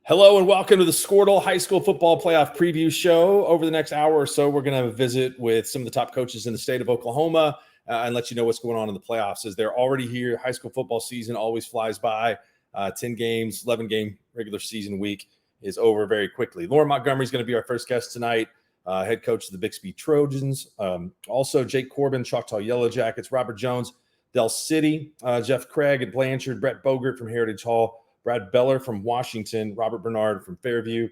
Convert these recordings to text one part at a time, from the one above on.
Hello and welcome to the Squirtle High School Football Playoff Preview Show. Over the next hour or so, we're going to visit with some of the top coaches in the state of Oklahoma and let you know what's going on in the playoffs. As they're already here, high school football season always flies by. 10 games, 11-game regular season week is over very quickly. Lauren Montgomery is going to be our first guest tonight, head coach of the Bixby Trojans. Also, Jake Corbin, Choctaw Yellow Jackets, Robert Jones, Del City, Jeff Craig at Blanchard, Brett Bogert from Heritage Hall, Brad Beller from Washington, Robert Bernard from Fairview,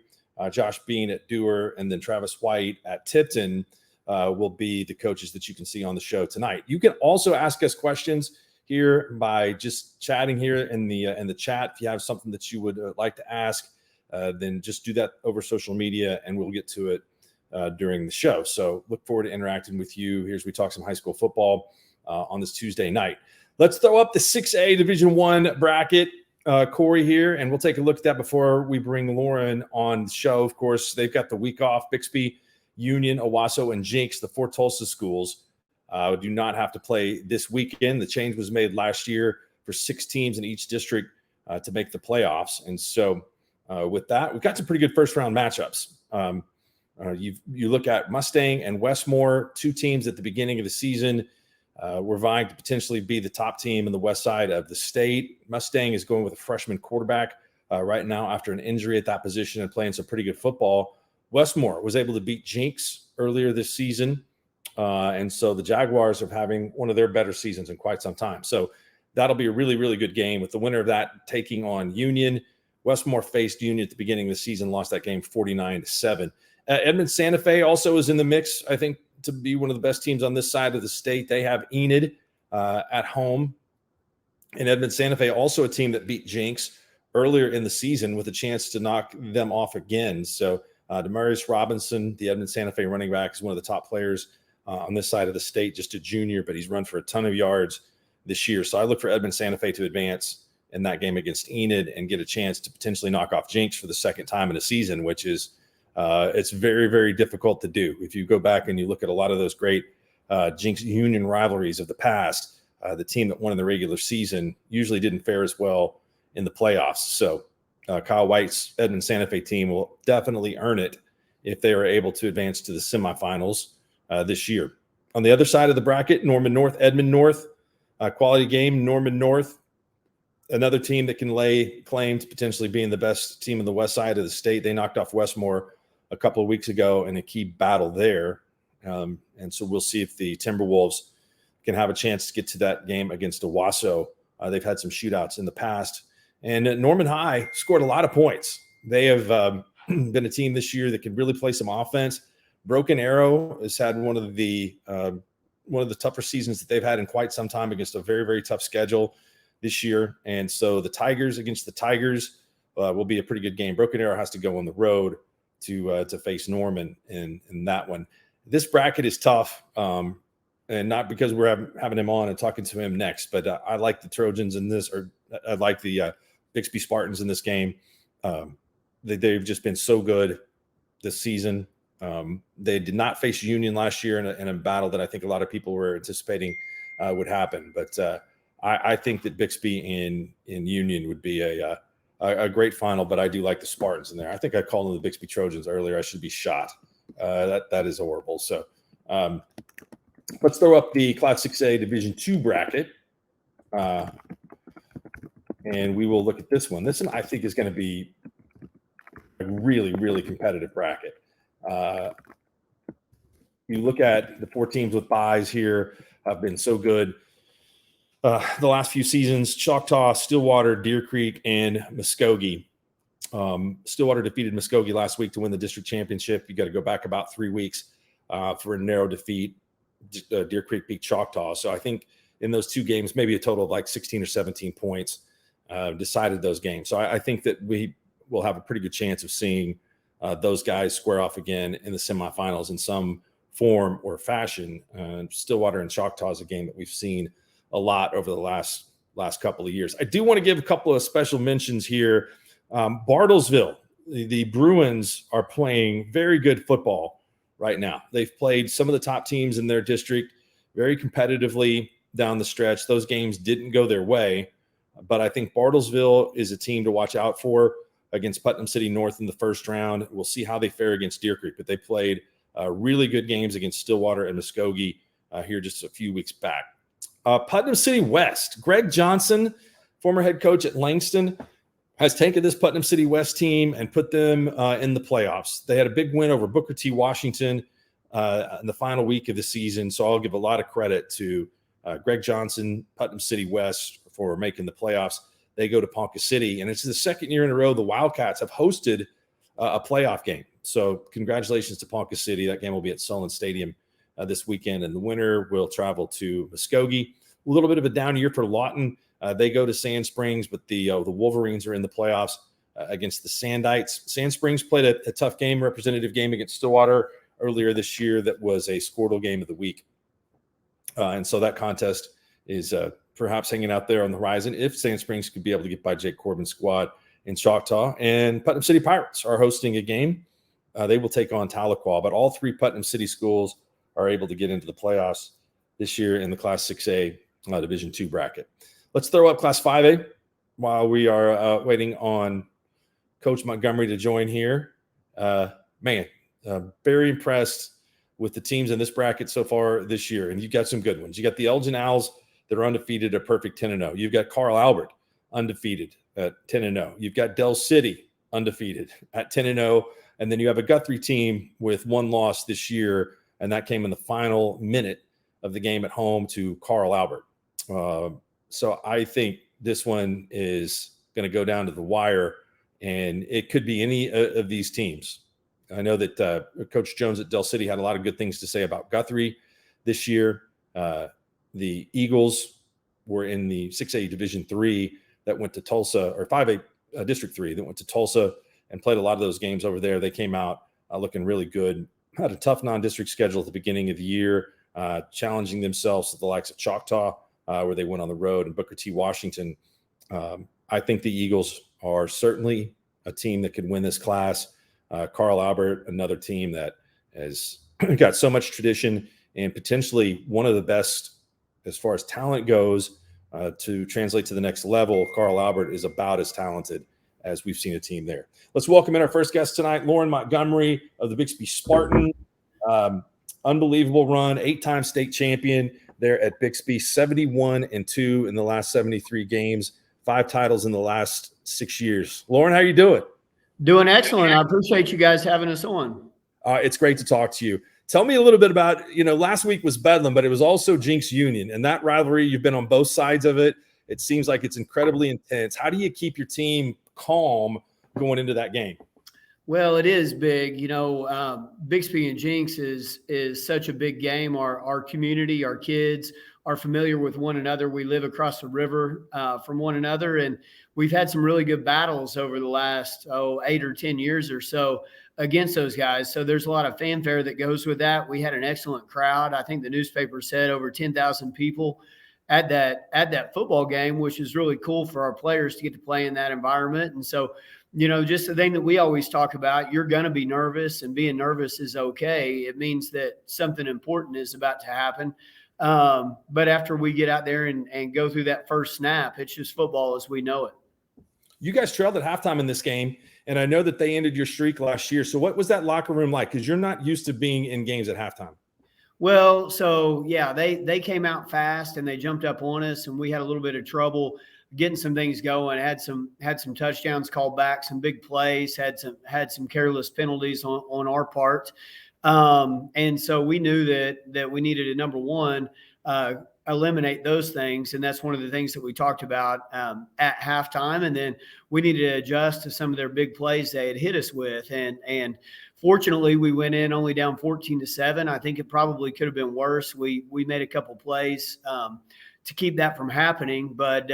Josh Bean at Dewar, and then Travis White at Tipton will be the coaches that you can see on the show tonight. You can also ask us questions here by just chatting here in the chat. If you have something that you would like to ask, then just do that over social media, and we'll get to it during the show. So look forward to interacting with you. Here's we talk some high school football on this Tuesday night. Let's throw up the 6A Division I bracket. Corey here, and we'll take a look at that before we bring Lauren on the show. Of course, they've got the week off. Bixby, Union, Owasso, and Jinx, the four Tulsa schools, do not have to play this weekend. The change was made last year for 6 teams in each district to make the playoffs. And so with that, we've got some pretty good first-round matchups. You look at Mustang and Westmore, 2 teams at the beginning of the season. We're vying to potentially be the top team in the west side of the state. Mustang is going with a freshman quarterback right now after an injury at that position and playing some pretty good football. Westmore was able to beat Jinx earlier this season. And so the Jaguars are having one of their better seasons in quite some time. So that'll be a really, really good game with the winner of that taking on Union. Westmore faced Union at the beginning of the season, lost that game 49-7. Edmond Santa Fe also is in the mix, I think, to be one of the best teams on this side of the state. They have Enid at home. And Edmond Santa Fe, also a team that beat Jinx earlier in the season with a chance to knock them off again. So Demarius Robinson, the Edmond Santa Fe running back, is one of the top players on this side of the state, just a junior, but he's run for a ton of yards this year. So I look for Edmond Santa Fe to advance in that game against Enid and get a chance to potentially knock off Jinx for the second time in a season, which is it's very, very difficult to do. If you go back and you look at a lot of those great Jinx Union rivalries of the past, the team that won in the regular season usually didn't fare as well in the playoffs. So Kyle White's Edmond Santa Fe team will definitely earn it if they are able to advance to the semifinals this year. On the other side of the bracket, Norman North, Edmond North, quality game. Norman North, another team that can lay claim to potentially being the best team in the west side of the state. They knocked off Westmore a couple of weeks ago in a key battle there. And so we'll see if the Timberwolves can have a chance to get to that game against Owasso. They've had some shootouts in the past. And Norman High scored a lot of points. They have been a team this year that can really play some offense. Broken Arrow has had one of the tougher seasons that they've had in quite some time against a very, very tough schedule this year. And so the Tigers against the Tigers will be a pretty good game. Broken Arrow has to go on the road to face Norman in that one. This bracket is tough, and not because we're having him on and talking to him next, but I like the Trojans in this, or I like the Bixby Spartans in this game. They've just been so good this season. They did not face Union last year in a battle that I think a lot of people were anticipating would happen, but I think that Bixby in Union would be a great final, but I do like the Spartans in there. I think I called them the Bixby Trojans earlier. I should be shot. That is horrible. So let's throw up the Class 6A Division II bracket, and we will look at this one. This one I think is going to be a really, really competitive bracket. You look at the 4 teams with byes here have been so good the last few seasons. Choctaw, Stillwater, Deer Creek, and Muskogee. Stillwater defeated Muskogee last week to win the district championship. You got to go back about 3 weeks for a narrow defeat. Deer Creek beat Choctaw. So I think in those 2 games, maybe a total of like 16 or 17 points decided those games. So I think that we will have a pretty good chance of seeing those guys square off again in the semifinals in some form or fashion. Stillwater and Choctaw is a game that we've seen a lot over the last couple of years. I do want to give a couple of special mentions here. Bartlesville, the Bruins are playing very good football right now. They've played some of the top teams in their district very competitively down the stretch. Those games didn't go their way, but I think Bartlesville is a team to watch out for. against Putnam City North in the first round. We'll see how they fare against Deer Creek, but they played really good games against Stillwater and Muskogee here just a few weeks back. Putnam City West, Greg Johnson, former head coach at Langston, has taken this Putnam City West team and put them in the playoffs. They had a big win over Booker T. Washington in the final week of the season, so I'll give a lot of credit to Greg Johnson, Putnam City West, for making the playoffs. They go to Ponca City, and it's the second year in a row the Wildcats have hosted a playoff game. So congratulations to Ponca City. That game will be at Sullen Stadium this weekend, and the winner will travel to Muskogee. A little bit of a down year for Lawton. They go to Sand Springs, but the Wolverines are in the playoffs against the Sandites. Sand Springs played a tough game, representative game against Stillwater earlier this year. That was a Squirtle game of the week. And so that contest is perhaps hanging out there on the horizon if Sand Springs could be able to get by Jake Corbin's squad in Choctaw. And Putnam City Pirates are hosting a game. They will take on Tahlequah, but all three Putnam City schools are able to get into the playoffs this year in the Class 6A Division II bracket. Let's throw up Class 5A while we are waiting on Coach Montgomery to join here. Very impressed with the teams in this bracket so far this year, and you've got some good ones. You got the Elgin Owls that are undefeated at perfect 10-0. You've got Carl Albert undefeated at 10-0. You've got Del City undefeated at 10-0, and then you have a Guthrie team with one loss this year, and that came in the final minute of the game at home to Carl Albert. So I think this one is going to go down to the wire, and it could be any of these teams. I know that Coach Jones at Del City had a lot of good things to say about Guthrie this year. The Eagles were in the 6A Division III that went to Tulsa, or 5A District 3 that went to Tulsa and played a lot of those games over there. They came out looking really good. Had a tough non-district schedule at the beginning of the year, challenging themselves to the likes of Choctaw, where they went on the road, and Booker T. Washington. I think the Eagles are certainly a team that could win this class. Carl Albert, another team that has got so much tradition and potentially one of the best as far as talent goes to translate to the next level. Carl Albert is about as talented as we've seen a team there. Let's welcome in our first guest tonight, Lauren Montgomery of the Bixby Spartan. Unbelievable run, 8-time state champion there at Bixby, 71-2 in the last 73 games, 5 titles in the last 6 years. Lauren, how are you doing? Doing excellent. I appreciate you guys having us on. It's great to talk to you. Tell me a little bit about, last week was Bedlam, but it was also Jinx Union, and that rivalry, you've been on both sides of it. It seems like it's incredibly intense. How do you keep your team calm going into that game? Well, it is big. Bixby and Jinx is such a big game. Our community, our kids are familiar with one another. We live across the river from one another, and we've had some really good battles over the last 8 or 10 years or so against those guys. So there's a lot of fanfare that goes with that. We had an excellent crowd. I think the newspaper said over 10,000 people at that football game, which is really cool for our players to get to play in that environment. And so, just the thing that we always talk about, you're going to be nervous, and being nervous is okay. It means that something important is about to happen. But after we get out there and go through that first snap, it's just football as we know it. You guys trailed at halftime in this game, and I know that they ended your streak last year. So what was that locker room like? Because you're not used to being in games at halftime. Well, so yeah, they came out fast and they jumped up on us, and we had a little bit of trouble getting some things going. Had some touchdowns called back, some big plays, had some careless penalties on our part. And so we knew that we needed to, number one, eliminate those things. And that's one of the things that we talked about at halftime. And then we needed to adjust to some of their big plays they had hit us with. And fortunately, we went in only down 14-7. I think it probably could have been worse. We made a couple plays to keep that from happening. But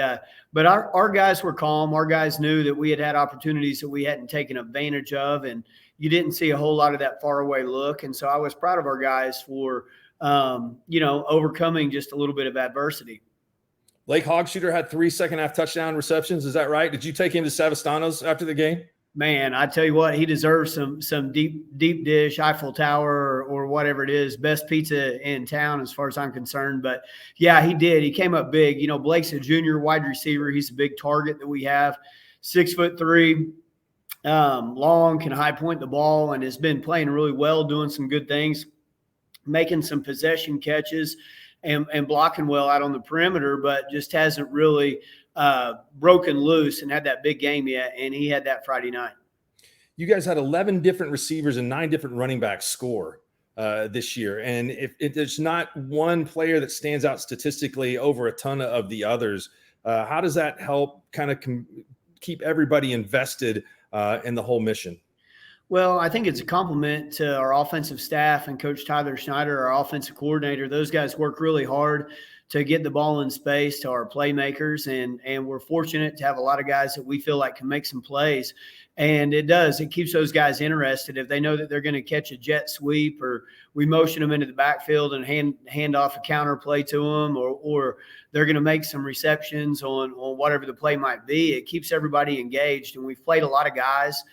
our guys were calm. Our guys knew that we had opportunities that we hadn't taken advantage of. And you didn't see a whole lot of that far away look. And so I was proud of our guys for, overcoming just a little bit of adversity. Blake Hogshooter had 3 second-half touchdown receptions. Is that right? Did you take him to Savastano's after the game? Man, I tell you what, he deserves some deep dish, Eiffel Tower, or whatever it is, best pizza in town as far as I'm concerned. But, yeah, he did. He came up big. Blake's a junior wide receiver. He's a big target that we have, 6'3", long, can high point the ball, and has been playing really well, doing some good things, making some possession catches and blocking well out on the perimeter, but just hasn't really broken loose and had that big game yet. And he had that Friday night. You guys had 11 different receivers and 9 different running backs score this year. And if there's not one player that stands out statistically over a ton of the others, how does that help kind of keep everybody invested in the whole mission? Well, I think it's a compliment to our offensive staff and Coach Tyler Schneider, our offensive coordinator. Those guys work really hard to get the ball in space to our playmakers, and we're fortunate to have a lot of guys that we feel like can make some plays. And it keeps those guys interested. If they know that they're going to catch a jet sweep, or we motion them into the backfield and hand off a counter play to them, or they're going to make some receptions on whatever the play might be, it keeps everybody engaged. And we've played a lot of guys.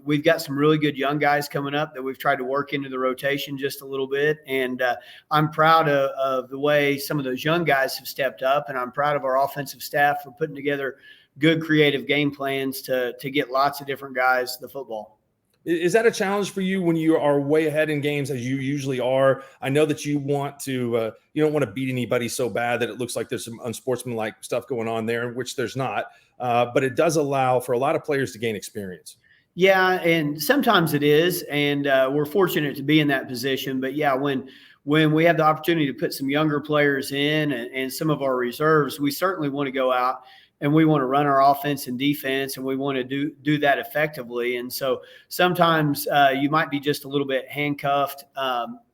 We've got some really good young guys coming up that we've tried to work into the rotation just a little bit. And I'm proud of the way some of those young guys have stepped up. And I'm proud of our offensive staff for putting together good creative game plans to get lots of different guys the football. Is that a challenge for you when you are way ahead in games, as you usually are? I know that you want to, you don't want to beat anybody so bad that it looks like there's some unsportsmanlike stuff going on there, which there's not. But it does allow for a lot of players to gain experience. Yeah, and sometimes it is, and we're fortunate to be in that position. But yeah, when we have the opportunity to put some younger players in and some of our reserves, we certainly want to go out and we want to run our offense and defense, and we want to do that effectively. And so sometimes you might be just a little bit handcuffed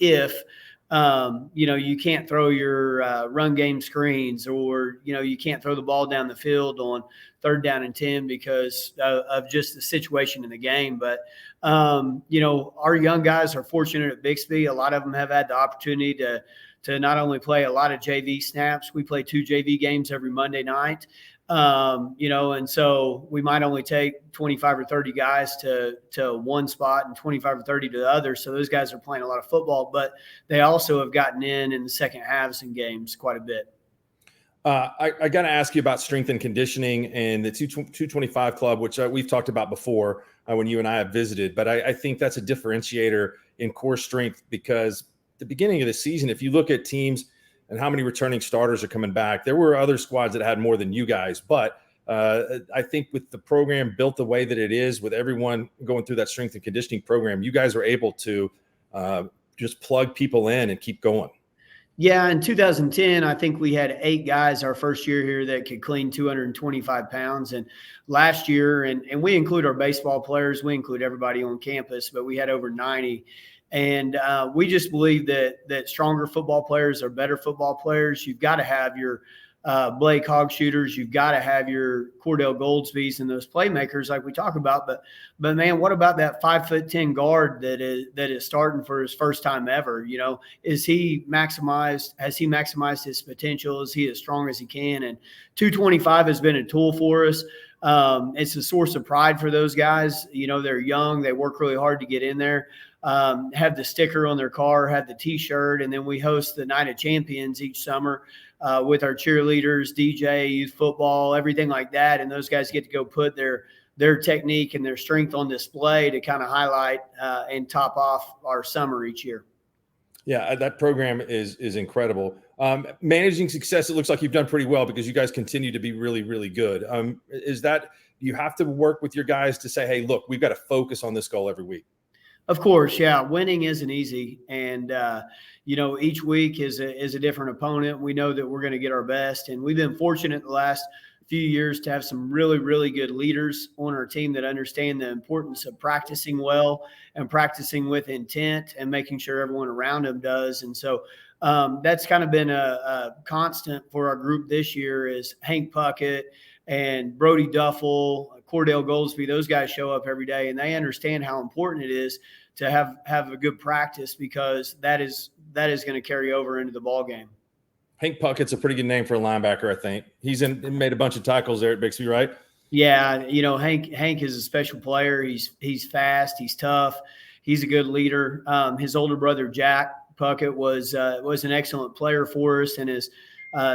if you can't throw your run game screens, or you can't throw the ball down the field on 3rd down and 10 because of just the situation in the game. But our young guys are fortunate at Bixby. A lot of them have had the opportunity to not only play a lot of JV snaps. We play 2 JV games every Monday night. And so we might only take 25 or 30 guys to one spot and 25 or 30 to the other. So those guys are playing a lot of football, but they also have gotten in the second halves in games quite a bit. I got to ask you about strength and conditioning and the 225 Club, which we've talked about before when you and I have visited. But I think that's a differentiator in core strength, because the beginning of the season, if you look at teams and how many returning starters are coming back, there were other squads that had more than you guys. But I think with the program built the way that it is, with everyone going through that strength and conditioning program, you guys are able to just plug people in and keep going. Yeah, in 2010, I think we had 8 guys our first year here that could clean 225 pounds. And last year, and we include our baseball players, we include everybody on campus, but we had over 90. And we just believe that stronger football players are better football players. You've got to have your Blake Hog shooters. You've got to have your Cordell Goldsby's and those playmakers like we talk about. But man, what about that 5'10" guard that is starting for his first time ever? Has he maximized his potential? Is he as strong as he can? And 225 has been a tool for us. It's a source of pride for those guys. They're young. They work really hard to get in there. Have the sticker on their car, have the T-shirt, and then we host the Night of Champions each summer with our cheerleaders, DJ, youth football, everything like that. And those guys get to go put their technique and their strength on display to kind of highlight and top off our summer each year. Yeah, that program is incredible. Managing success, it looks like you've done pretty well, because you guys continue to be really, really good. Is that you have to work with your guys to say, hey, look, we've got to focus on this goal every week? Of course, yeah. Winning isn't easy, and each week is a different opponent. We know that we're going to get our best, and we've been fortunate the last few years to have some really, really good leaders on our team that understand the importance of practicing well and practicing with intent and making sure everyone around them does. And so that's kind of been a constant for our group this year is Hank Puckett and Brody Duffel, Cordell Goldsby. Those guys show up every day, and they understand how important it is to have a good practice, because that is going to carry over into the ball game. Hank Puckett's a pretty good name for a linebacker, I think. He's made a bunch of tackles there at Bixby, right? Yeah, Hank is a special player. He's fast, he's tough, he's a good leader. His older brother Jack Puckett was an excellent player for us, and has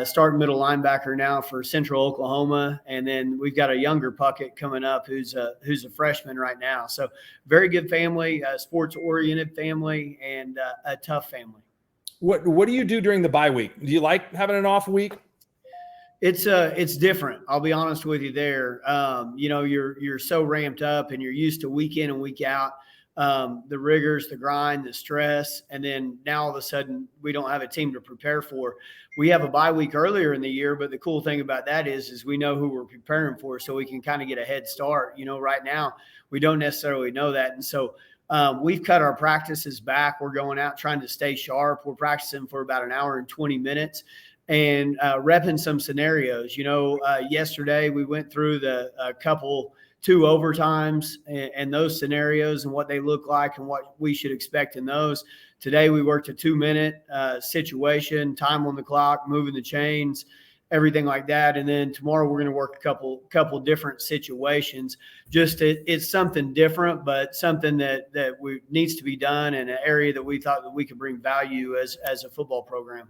starting middle linebacker now for Central Oklahoma. And then we've got a younger Puckett coming up who's a freshman right now. So very good family, sports-oriented family, and a tough family. What do you do during the bye week? Do you like having an off week? It's different. I'll be honest with you there. You're so ramped up and you're used to week in and week out, the rigors, the grind, the stress. And then now all of a sudden we don't have a team to prepare for. We have a bye week earlier in the year, but the cool thing about that is we know who we're preparing for, so we can kind of get a head start. Right now we don't necessarily know that. And so we've cut our practices back. We're going out trying to stay sharp. We're practicing for about an hour and 20 minutes. And repping some scenarios. Yesterday we went through two overtimes and those scenarios and what they look like and what we should expect in those. Today we worked a 2-minute situation, time on the clock, moving the chains, everything like that. And then tomorrow we're going to work a couple different situations. It's something different, but something that needs to be done in an area that we thought that we could bring value as a football program.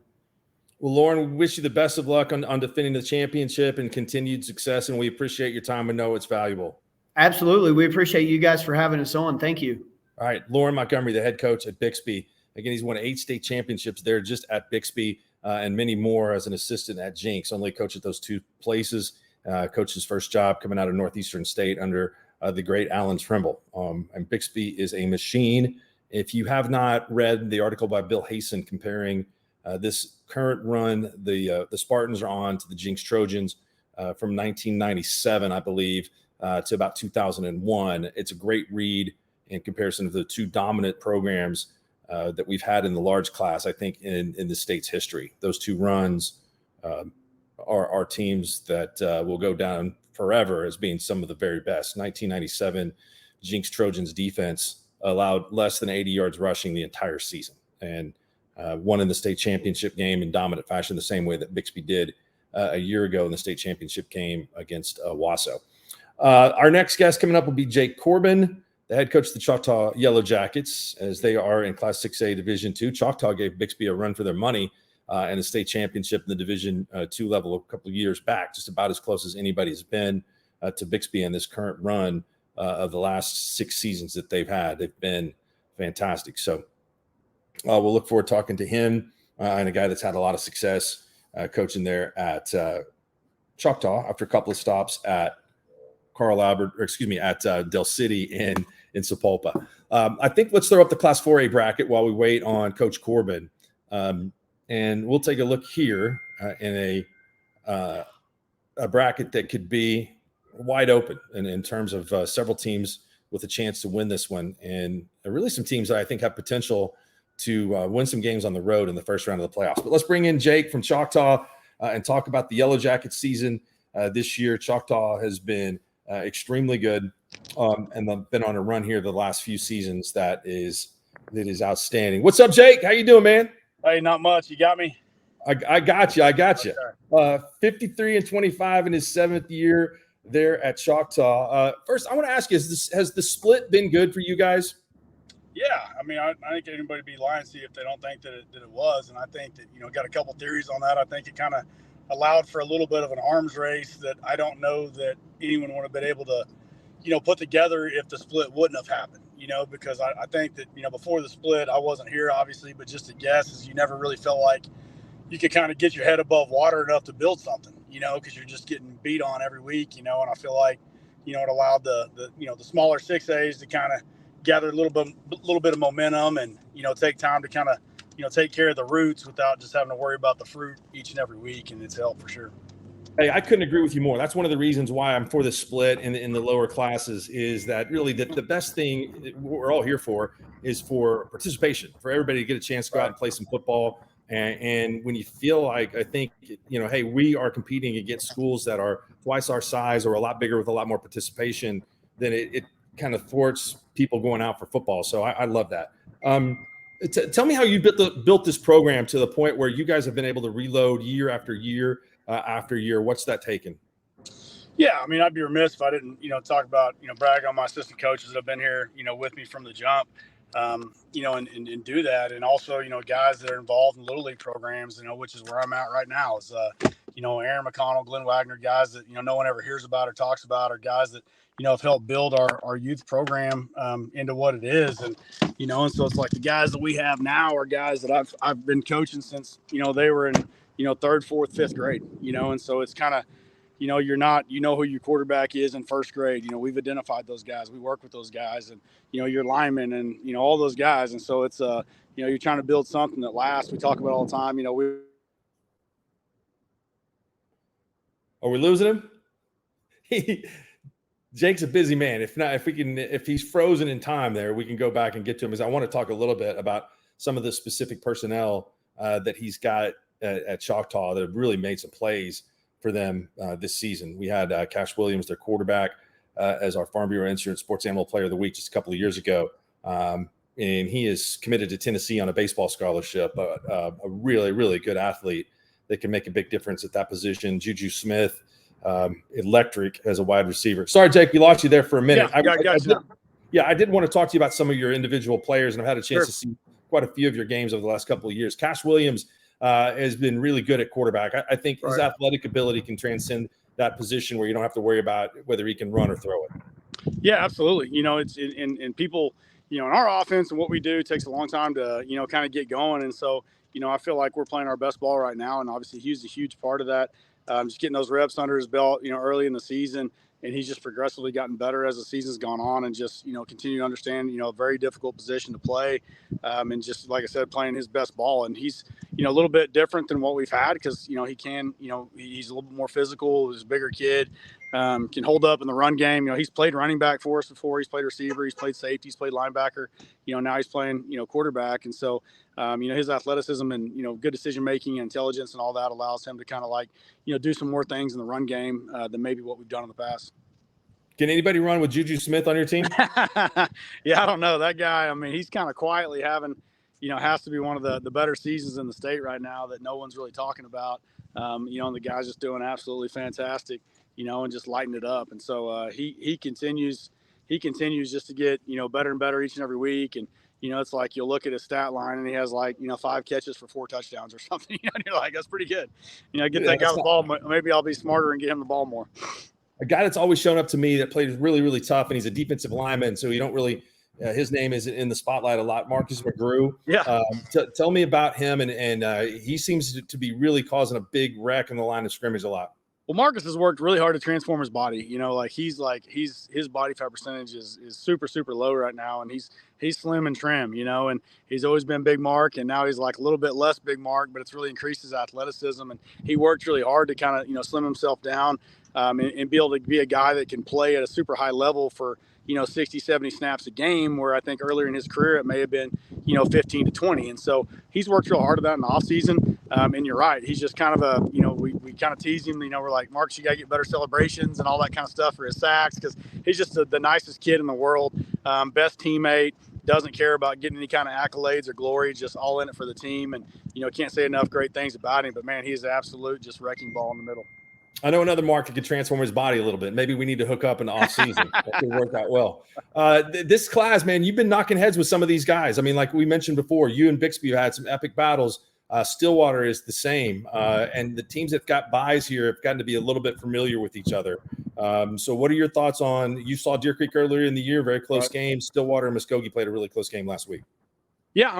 Well, Lauren, we wish you the best of luck on defending the championship and continued success, and we appreciate your time and know it's valuable. Absolutely. We appreciate you guys for having us on. Thank you. All right. Loren Montgomery, the head coach at Bixby. Again, he's won 8 state championships there just at Bixby and many more as an assistant at Jenks. Only coached at those 2 places. Coached his first job coming out of Northeastern State under the great Alan Trimble. And Bixby is a machine. If you have not read the article by Bill Hasen comparing this current run the Spartans are on to the Jenks Trojans from 1997, I believe, to about 2001. It's a great read in comparison to the 2 dominant programs that we've had in the large class, I think, in the state's history. Those 2 runs are teams that will go down forever as being some of the very best. 1997 Jenks Trojans defense allowed less than 80 yards rushing the entire season, and won in the state championship game in dominant fashion, the same way that Bixby did a year ago in the state championship game against Wasso. Our next guest coming up will be Jake Corbin, the head coach of the Choctaw Yellow Jackets, as they are in Class 6A Division II. Choctaw gave Bixby a run for their money in the state championship in the Division II level a couple of years back, just about as close as anybody's been to Bixby in this current run of the last 6 seasons that they've had. They've been fantastic. So we'll look forward to talking to him and a guy that's had a lot of success coaching there at Choctaw after a couple of stops at Del City in Sapulpa. I think let's throw up the Class 4A bracket while we wait on Coach Corbin. And we'll take a look here in a bracket that could be wide open in terms of several teams with a chance to win this one. And really some teams that I think have potential to win some games on the road in the first round of the playoffs. But let's bring in Jake from Choctaw and talk about the Yellow Jackets season this year. Choctaw has been extremely good and they've been on a run here the last few seasons that is outstanding. What's up, Jake? How you doing, man? Hey, not much. You got me? I got you. Okay. 53-25 in his 7th year there at Choctaw. First, I want to ask you, has the split been good for you guys? Yeah, I mean, I think anybody would be lying to you if they don't think that it was. And I think that, got a couple theories on that. I think it kind of allowed for a little bit of an arms race that I don't know that anyone would have been able to, put together if the split wouldn't have happened, because I think that, before the split, I wasn't here, obviously, but just a guess is you never really felt like you could kind of get your head above water enough to build something, because you're just getting beat on every week, and I feel like, it allowed the smaller 6As to kind of gather a little bit of momentum and, take time to kind of, take care of the roots without just having to worry about the fruit each and every week. And it's helped for sure. Hey, I couldn't agree with you more. That's one of the reasons why I'm for the split in the lower classes is that really the best thing we're all here for is for participation, for everybody to get a chance to go out and play some football. And when you feel like, I think, hey, we are competing against schools that are twice our size or a lot bigger with a lot more participation, then it kind of thwarts people going out for football. So I love that. Tell me how you built this program to the point where you guys have been able to reload year after year after year. What's that taken? Yeah, I mean, I'd be remiss if I didn't, talk about, brag on my assistant coaches that have been here, with me from the jump. and do that. And also, guys that are involved in Little League programs, which is where I'm at right now, is, Aaron McConnell, Glenn Wagner, guys that, no one ever hears about or talks about, or guys that, have helped build our youth program into what it is. And, and so it's like the guys that we have now are guys that I've been coaching since, they were in, third, fourth, fifth grade, and so it's kind of, you're not, who your quarterback is in first grade. We've identified those guys. We work with those guys, and, your linemen and, all those guys. And so it's, you're trying to build something that lasts. We talk about it all the time. Are we losing him? Jake's a busy man. If he's frozen in time there, we can go back and get to him. Because I want to talk a little bit about some of the specific personnel that he's got at Choctaw that have really made some plays for them this season. We had Cash Williams, their quarterback, as our Farm Bureau Insurance Sports Animal Player of the Week just a couple of years ago. And he is committed to Tennessee on a baseball scholarship, a really, really good athlete that can make a big difference at that position. Juju Smith, electric as a wide receiver. Sorry, Jake, we lost you there for a minute. I did want to talk to you about some of your individual players, and I've had a chance to see quite a few of your games over the last couple of years. Cash Williams has been really good at quarterback. I think his athletic ability can transcend that position where you don't have to worry about whether he can run or throw it. Yeah, absolutely. It's in people, in our offense and what we do takes a long time to, kind of get going. And so, I feel like we're playing our best ball right now. And obviously he's a huge part of that. Just getting those reps under his belt, early in the season. And he's just progressively gotten better as the season's gone on, and just, continue to understand, a very difficult position to play. And just, like I said, playing his best ball. And he's, a little bit different than what we've had because, he can, he's a little bit more physical. He's a bigger kid, can hold up in the run game. He's played running back for us before. He's played receiver. He's played safety. He's played linebacker. Now he's playing, quarterback. And so, his athleticism and, good decision-making and intelligence and all that allows him to kind of do some more things in the run game than maybe what we've done in the past. Can anybody run with Juju Smith on your team? Yeah, I don't know. That guy, he's kind of quietly having, has to be one of the better seasons in the state right now that no one's really talking about. And the guy's just doing absolutely fantastic, and just lighting it up. And so he continues just to get, better and better each and every week. And, it's like you'll look at his stat line and he has 5 catches for 4 touchdowns or something. And you're like, that's pretty good. Get that guy the ball. Maybe I'll be smarter and get him the ball more. A guy that's always shown up to me that plays really, really tough, and he's a defensive lineman, so you don't really his name is in the spotlight a lot. Marcus McGrew. Yeah. Tell me about him, and he seems to be really causing a big wreck in the line of scrimmage a lot. Well, Marcus has worked really hard to transform his body. His body fat percentage is super, super low right now, and he's slim and trim, and he's always been Big Mark, and now he's like a little bit less Big Mark, but it's really increased his athleticism, and he worked really hard to kind of slim himself down and be able to be a guy that can play at a super high level for 60, 70 snaps a game, where I think earlier in his career it may have been 15 to 20. And so he's worked real hard at that in the offseason. And you're right, he's just kind of we kind of tease him, we're like, Marcus, you got to get better celebrations and all that kind of stuff for his sacks, because he's just the nicest kid in the world, best teammate, doesn't care about getting any kind of accolades or glory, just all in it for the team. And can't say enough great things about him, but man, he's an absolute just wrecking ball in the middle. I know another Mark that could transform his body a little bit. Maybe we need to hook up in the off season. That could work out well. This class, man, you've been knocking heads with some of these guys. Like we mentioned before, you and Bixby have had some epic battles. Stillwater is the same. And the teams that got buys here have gotten to be a little bit familiar with each other. So what are your thoughts on, you saw Deer Creek earlier in the year, very close game. Stillwater and Muskogee played a really close game last week. Yeah,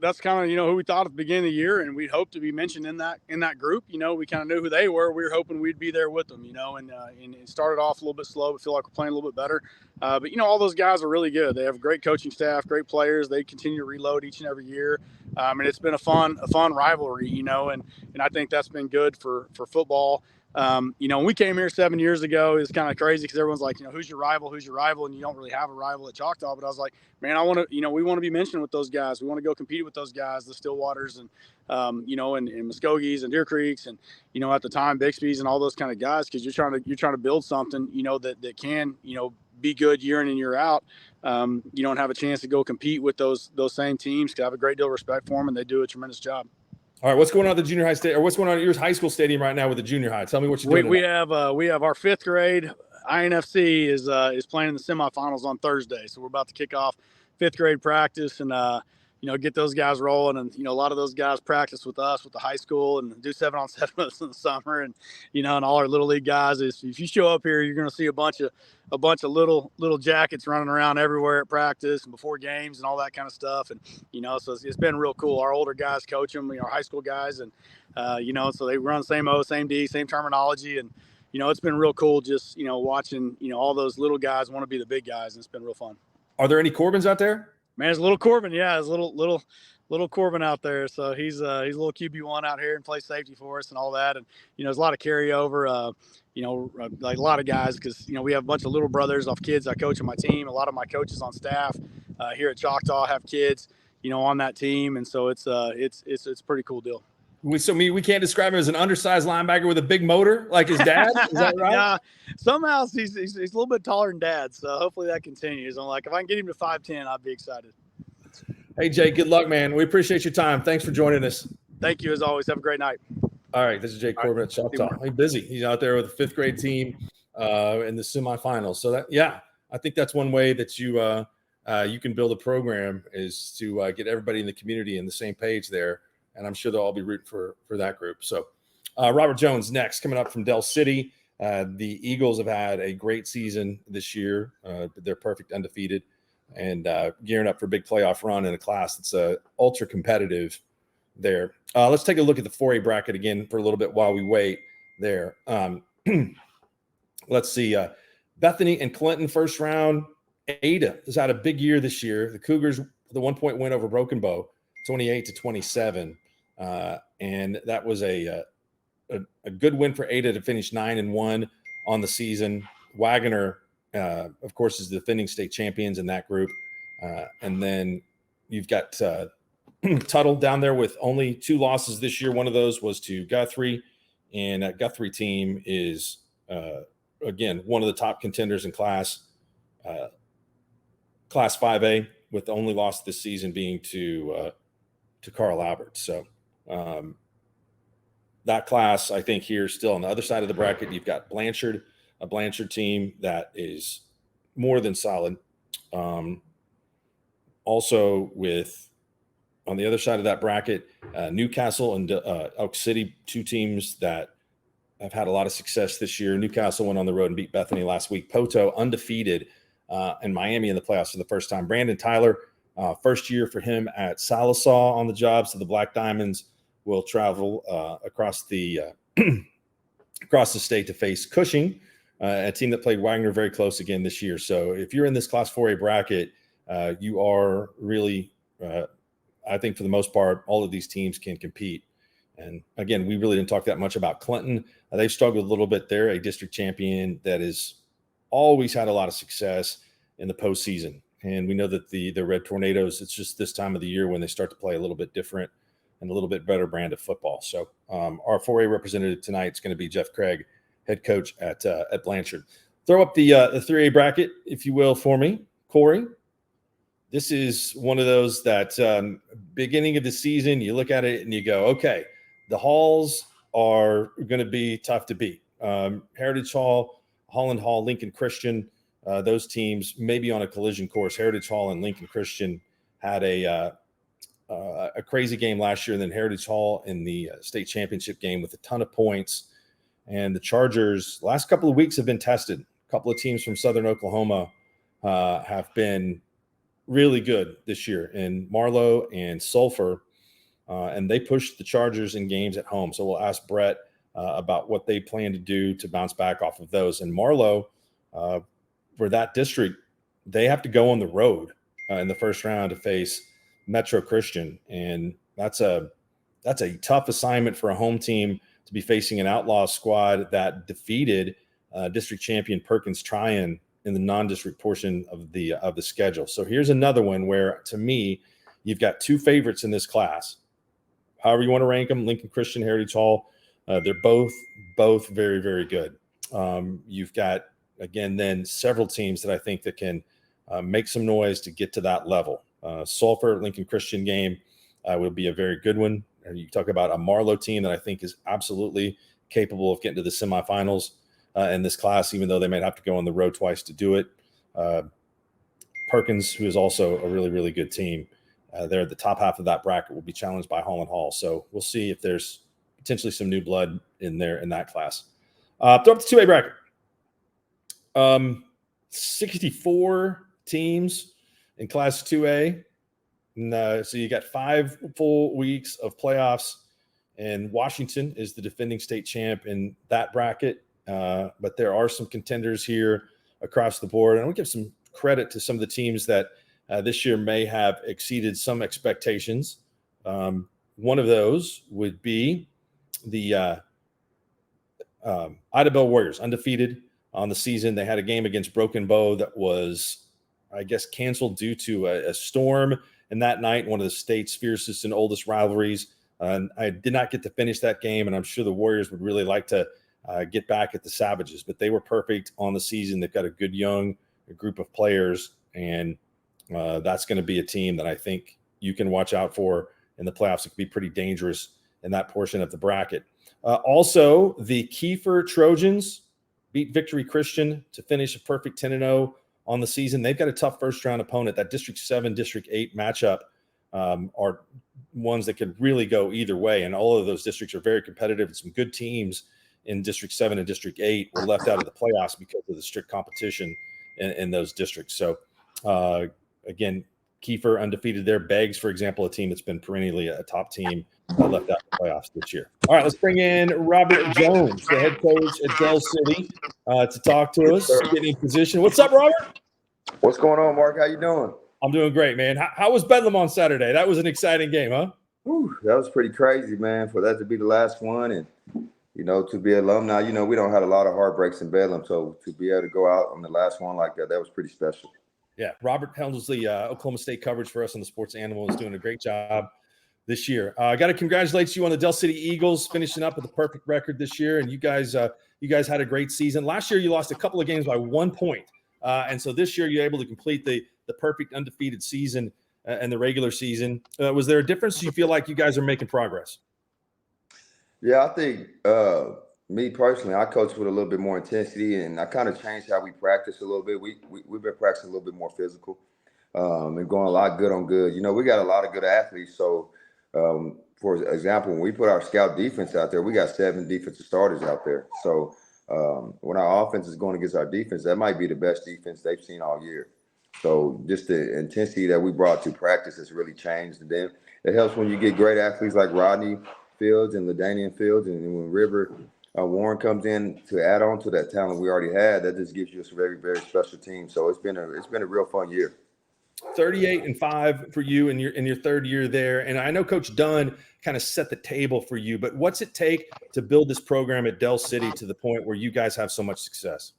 that's kind of who we thought at the beginning of the year, and we'd hoped to be mentioned in that group. We kind of knew who they were. We were hoping we'd be there with them. And it started off a little bit slow, but feel like we're playing a little bit better. But all those guys are really good. They have a great coaching staff, great players. They continue to reload each and every year, and it's been a fun rivalry. And I think that's been good for football. When we came here 7 years ago, it's kind of crazy because everyone's like, who's your rival? And you don't really have a rival at Choctaw. But I was like, man, we want to be mentioned with those guys. We want to go compete with those guys, the Stillwaters and Muskogees and Deer Creeks and, at the time, Bixby's and all those kind of guys, because you're trying to build something, that can, be good year in and year out. You don't have a chance to go compete with those same teams, because I have a great deal of respect for them, and they do a tremendous job. All right, what's going on at the junior high state, or what's going on at your high school stadium right now with the junior high? Tell me what you're doing. We have our 5th grade INFC is playing in the semifinals on Thursday, so we're about to kick off fifth grade practice and, get those guys rolling. And, a lot of those guys practice with us, with the high school, and do 7-on-7 with us in the summer. And, and all our little league guys if you show up here, you're going to see a bunch of little jackets running around everywhere at practice and before games and all that kind of stuff. And, so it's been real cool. Our older guys coach them, our high school guys. And, so they run same O, same D, same terminology. And, it's been real cool just, watching, all those little guys want to be the big guys. And it's been real fun. Are there any Corbins out there? Man, there's a little Corbin. Yeah, there's a little Corbin out there. So he's a little QB1 out here and plays safety for us and all that. And, there's a lot of carryover, like a lot of guys, because, we have a bunch of little brothers off kids I coach on my team. A lot of my coaches on staff here at Choctaw have kids, on that team. And so it's a pretty cool deal. We can't describe him as an undersized linebacker with a big motor like his dad. Is that right? Yeah, somehow he's a little bit taller than dad. So hopefully that continues. I'm like, if I can get him to 5'10", I'd be excited. Hey, Jay, good luck, man. We appreciate your time. Thanks for joining us. Thank you, as always. Have a great night. All right, this is Jay Corbin at Choctaw. He's busy. He's out there with the fifth grade team in the semifinals. So I think that's one way that you can build a program is to get everybody in the community in the same page there. And I'm sure they'll all be rooting for that group. So Robert Jones next, coming up from Del City. The Eagles have had a great season this year. They're perfect, undefeated, and gearing up for a big playoff run in a class that's ultra competitive there. Let's take a look at the 4A bracket again for a little bit while we wait there. Let's see. Bethany and Clinton first round. Ada has had a big year this year. The Cougars, the 1-point win over Broken Bow, 28-27. And that was a good win for Ada to finish 9-1 on the season. Wagoner, of course, is the defending state champions in that group. And then you've got Tuttle down there with only 2 losses this year. One of those was to Guthrie, and that Guthrie team is, again, one of the top contenders in class 5A, with the only loss this season being to Carl Albert. So that class, I think, here still on the other side of the bracket, you've got Blanchard, a Blanchard team that is more than solid. Also with on the other side of that bracket, Newcastle and Elk City, 2 teams that have had a lot of success this year. Newcastle went on the road and beat Bethany last week. Poto undefeated in Miami in the playoffs for the first time. Brandon Tyler, first year for him at Salisaw on the job. So the Black Diamonds will travel across the state to face Cushing, a team that played Wagner very close again this year. So if you're in this Class 4A bracket, you are really, I think for the most part, all of these teams can compete. And again, we really didn't talk that much about Clinton. They've struggled a little bit. They're a district champion that has always had a lot of success in the postseason. And we know that the Red Tornadoes, it's just this time of the year when they start to play a little bit different and a little bit better brand of football. So our 4A representative tonight is going to be Jeff Craig, head coach at Blanchard. Throw up the 3A bracket, if you will, for me, Corey. This is one of those that beginning of the season, you look at it and you go, okay, the Halls are going to be tough to beat. Heritage Hall, Holland Hall, Lincoln Christian, those teams may be on a collision course. Heritage Hall and Lincoln Christian had a crazy game last year, and then Heritage Hall in the state championship game with a ton of points. And the Chargers last couple of weeks have been tested. A couple of teams from Southern Oklahoma have been really good this year in Marlow and Sulphur, and they pushed the Chargers in games at home. So we'll ask Brett about what they plan to do to bounce back off of those. And Marlow, for that district, they have to go on the road in the first round to face Metro Christian, and that's a tough assignment for a home team to be facing an outlaw squad that defeated district champion Perkins Tryon in the non-district portion of the schedule. So here's another one where, to me, you've got 2 favorites in this class. However you want to rank them, Lincoln Christian, Heritage Hall, they're both very, very good. You've got, again, then several teams that I think that can make some noise to get to that level. Sulphur, Lincoln Christian game would be a very good one. You talk about a Marlow team that I think is absolutely capable of getting to the semifinals in this class, even though they might have to go on the road twice to do it. Perkins, who is also a really, really good team. They're at the top half of that bracket, will be challenged by Holland Hall. So we'll see if there's potentially some new blood in there in that class. Throw up the 2A bracket. 64 teams in Class 2A. And, so you got 5 full weeks of playoffs, and Washington is the defending state champ in that bracket. But there are some contenders here across the board. And I want to give some credit to some of the teams that this year may have exceeded some expectations. One of those would be the Ida Bell Warriors, undefeated on the season. They had a game against Broken Bow that was, I guess, canceled due to a storm. And that night, one of the state's fiercest and oldest rivalries. And I did not get to finish that game, and I'm sure the Warriors would really like to get back at the Savages. But they were perfect on the season. They've got a good young group of players, and that's going to be a team that I think you can watch out for in the playoffs. It could be pretty dangerous in that portion of the bracket. Also, the Kiefer Trojans beat Victory Christian to finish a perfect 10-0 on the season. They've got a tough first-round opponent. That District 7, District 8 matchup are ones that could really go either way, and all of those districts are very competitive, and some good teams in District 7 and District 8 were left out of the playoffs because of the strict competition in those districts. So, again, Kiefer undefeated there. Beggs, for example, a team that's been perennially a top team, left out of the playoffs this year. All right, let's bring in Robert Jones, the head coach at Del City, to talk to us, get in position. What's up, Robert? What's going on, Mark? How you doing? I'm doing great, man. How was Bedlam on Saturday? That was an exciting game, huh? Whew, that was pretty crazy, man, for that to be the last one. And, to be alumni, we don't have a lot of heartbreaks in Bedlam. So to be able to go out on the last one like that, that was pretty special. Yeah, Robert handles the Oklahoma State coverage for us on the Sports Animal. Is doing a great job this year. I got to congratulate you on the Del City Eagles finishing up with a perfect record this year, and you guys had a great season. Last year, you lost a couple of games by 1 point, and so this year you're able to complete the perfect undefeated season and the regular season. Was there a difference? Do you feel like you guys are making progress? Yeah, I think me personally, I coach with a little bit more intensity, and I kind of changed how we practice a little bit. We've been practicing a little bit more physical and going a lot good on good. We got a lot of good athletes. So, for example, when we put our scout defense out there, we got 7 defensive starters out there. So when our offense is going against our defense, that might be the best defense they've seen all year. So just the intensity that we brought to practice has really changed. And then it helps when you get great athletes like Rodney Fields and LaDainian Fields, and when River Warren comes in to add on to that talent we already had, that just gives you a very, very special team. So it's been a real fun year. 38-5 for you in your third year there, and I know Coach Dunn kind of set the table for you. But what's it take to build this program at Del City to the point where you guys have so much success?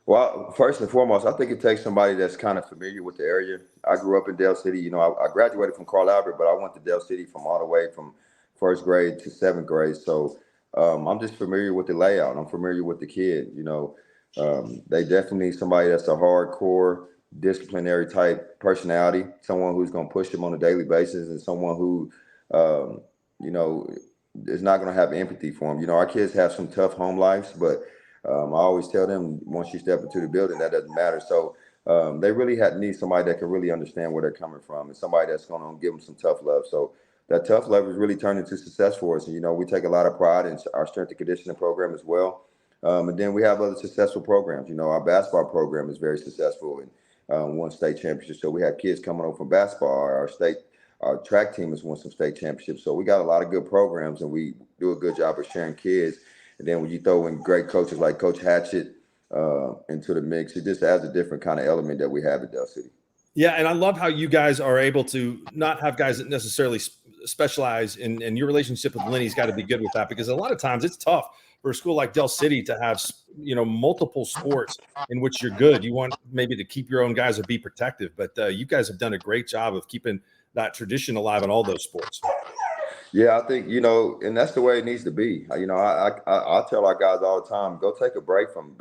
Well, first and foremost, I think it takes somebody that's kind of familiar with the area. I grew up in Del City. I graduated from Carl Albert, but I went to Del City from all the way from first grade to 7th grade. So I'm just familiar with the layout. I'm familiar with the kid. They definitely need somebody that's a hardcore, disciplinary type personality, someone who's going to push them on a daily basis, and someone who, is not going to have empathy for them. Our kids have some tough home lives, but I always tell them once you step into the building, that doesn't matter. So they really need somebody that can really understand where they're coming from, and somebody that's going to give them some tough love. So that tough love has really turned into success for us. And, we take a lot of pride in our strength and conditioning program as well. And then we have other successful programs. Our basketball program is very successful and won state championships. So we have kids coming over from basketball. Our track team has won some state championships. So we got a lot of good programs, and we do a good job of sharing kids. And then when you throw in great coaches like Coach Hatchett into the mix, it just adds a different kind of element that we have at Del City. Yeah, and I love how you guys are able to not have guys that necessarily specialize in your relationship with Lenny's got to be good with that, because a lot of times it's tough for a school like Del City to have, multiple sports in which you're good. You want maybe to keep your own guys or be protective, but you guys have done a great job of keeping that tradition alive in all those sports. Yeah, I think, and that's the way it needs to be. I tell our guys all the time, go take a break from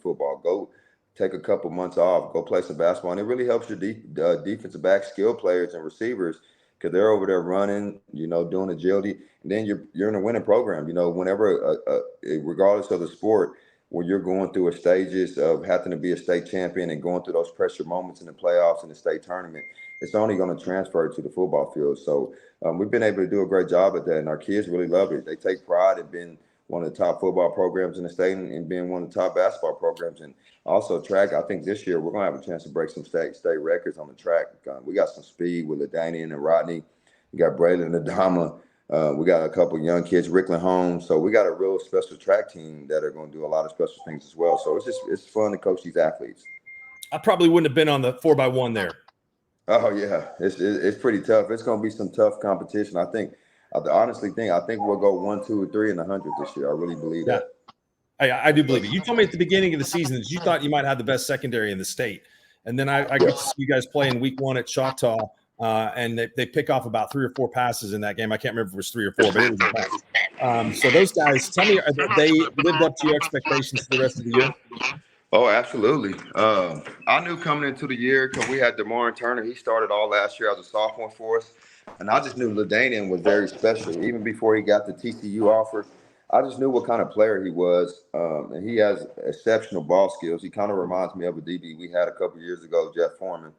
football. Go take a couple months off, go play some basketball. And it really helps your defensive back skill players and receivers, because they're over there running, doing agility. And then you're in a winning program. Whenever, regardless of the sport, when you're going through a stages of having to be a state champion and going through those pressure moments in the playoffs and the state tournament, it's only going to transfer to the football field. So we've been able to do a great job at that, and our kids really love it. They take pride in being one of the top football programs in the state and being one of the top basketball programs. And also track, I think this year we're going to have a chance to break some state records on the track. We got some speed with LaDainian and Rodney. We got Braylon Adama. We got a couple of young kids, Rickland Holmes. So we got a real special track team that are going to do a lot of special things as well. So it's fun to coach these athletes. I probably wouldn't have been on the 4x1 there. Oh yeah, it's pretty tough. It's going to be some tough competition. I honestly think we'll go 1, 2, 3 in the 100 this year. I really believe that. I do believe it. You told me at the beginning of the season that you thought you might have the best secondary in the state, and then I get to see you guys play in week 1 at Choctaw. And they pick off about 3 or 4 passes in that game. I can't remember if it was 3 or 4, but it was a pass. So those guys, tell me, they lived up to your expectations for the rest of the year? Oh, absolutely. I knew coming into the year because we had DeMar Turner. He started all last year as a sophomore for us. And I just knew LaDainian was very special. Even before he got the TCU offer, I just knew what kind of player he was. And he has exceptional ball skills. He kind of reminds me of a DB we had a couple years ago, Jeff Foreman.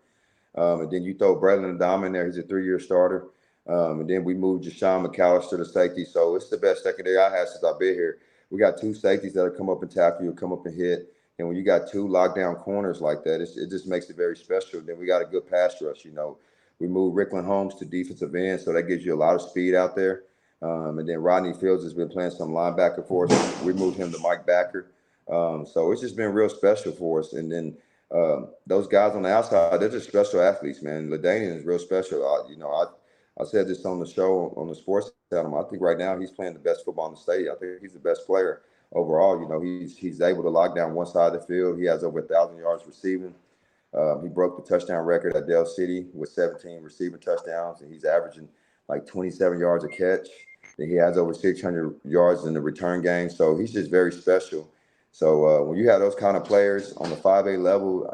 And then you throw Braylon Adama in there. He's a 3-year starter. And then we moved Jashawn McAllister to safety. So it's the best secondary I had since I've been here. We got 2 safeties that'll come up and tackle you, come up and hit. And when you got 2 lockdown corners like that, it just makes it very special. Then we got a good pass rush. We moved Rickland Holmes to defensive end, so that gives you a lot of speed out there. And then Rodney Fields has been playing some linebacker for us. We moved him to Mike Backer. So it's just been real special for us. And then those guys on the outside, they're just special athletes, man. LaDainian is real special. I said this on the show on the Sports Channel. I think right now he's playing the best football in the state. I think he's the best player overall. He's able to lock down one side of the field. He has over 1,000 yards receiving. He broke the touchdown record at Dell City with 17 receiving touchdowns, and he's averaging like 27 yards a catch. And he has over 600 yards in the return game. So he's just very special. So when you have those kind of players on the 5A level,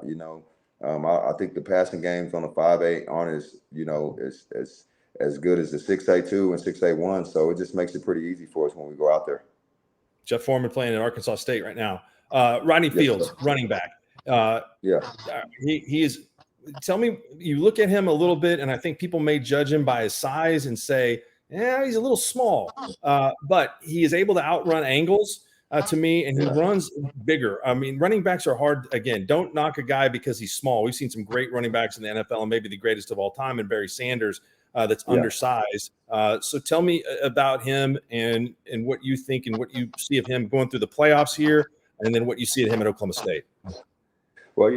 I think the passing games on the 5A aren't as good as the 6A2 and 6A1. So it just makes it pretty easy for us when we go out there. Jeff Foreman playing at Arkansas State right now. Rodney Fields, running back. He is. Tell me, you look at him a little bit, and I think people may judge him by his size and say, "Yeah, he's a little small," but he is able to outrun angles to me, and he runs bigger. I mean, running backs are hard. Again, don't knock a guy because he's small. We've seen some great running backs in the NFL, and maybe the greatest of all time, in Barry Sanders, that's undersized. So tell me about him and what you think and what you see of him going through the playoffs here, and then what you see of him at Oklahoma State. Well,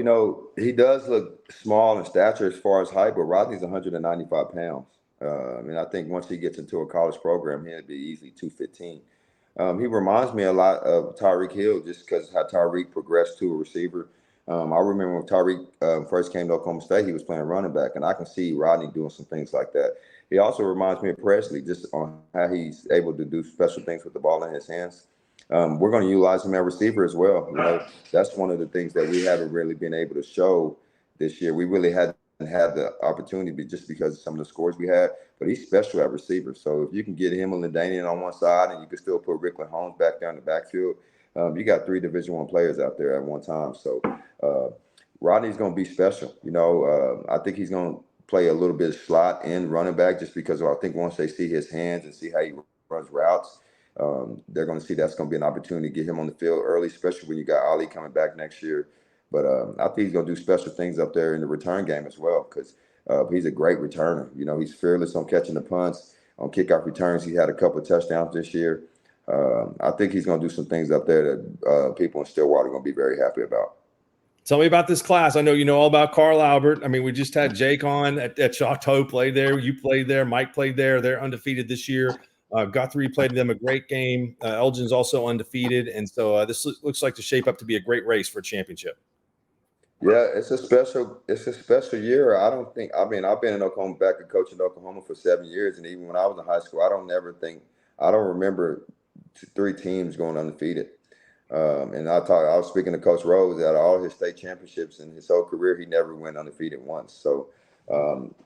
he does look small in stature as far as height, but Rodney's 195 pounds. I think once he gets into a college program, he'll be easily 215. He reminds me a lot of Tyreek Hill just because how Tyreek progressed to a receiver. I remember when Tyreek first came to Oklahoma State, he was playing running back, and I can see Rodney doing some things like that. He also reminds me of Presley just on how he's able to do special things with the ball in his hands. We're going to utilize him at receiver as well. That's one of the things that we haven't really been able to show this year. We really hadn't had the opportunity just because of some of the scores we had, but he's special at receiver. So if you can get him and LaDainian on one side and you can still put Rickland Holmes back there in the backfield, you got 3 Division I players out there at one time. So Rodney's going to be special. I think he's going to play a little bit of slot and running back just because I think once they see his hands and see how he runs routes, they're going to see that's going to be an opportunity to get him on the field early, especially when you got Ali coming back next year. But I think he's going to do special things up there in the return game as well because he's a great returner. He's fearless on catching the punts, on kickoff returns. He had a couple of touchdowns this year. I think he's going to do some things up there that people in Stillwater are going to be very happy about. Tell me about this class. I know you know all about Carl Albert. I mean, we just had Jake on at Choctaw, played there. You played there. Mike played there. They're undefeated this year. Guthrie played them a great game. Elgin's also undefeated. And so this looks like to shape up to be a great race for a championship. Yeah, it's a special year. I've been in Oklahoma back and coaching Oklahoma for 7 years. And even when I was in high school, I don't remember 3 teams going undefeated. And I was speaking to Coach Rose, out of all his state championships in his whole career, he never went undefeated once. So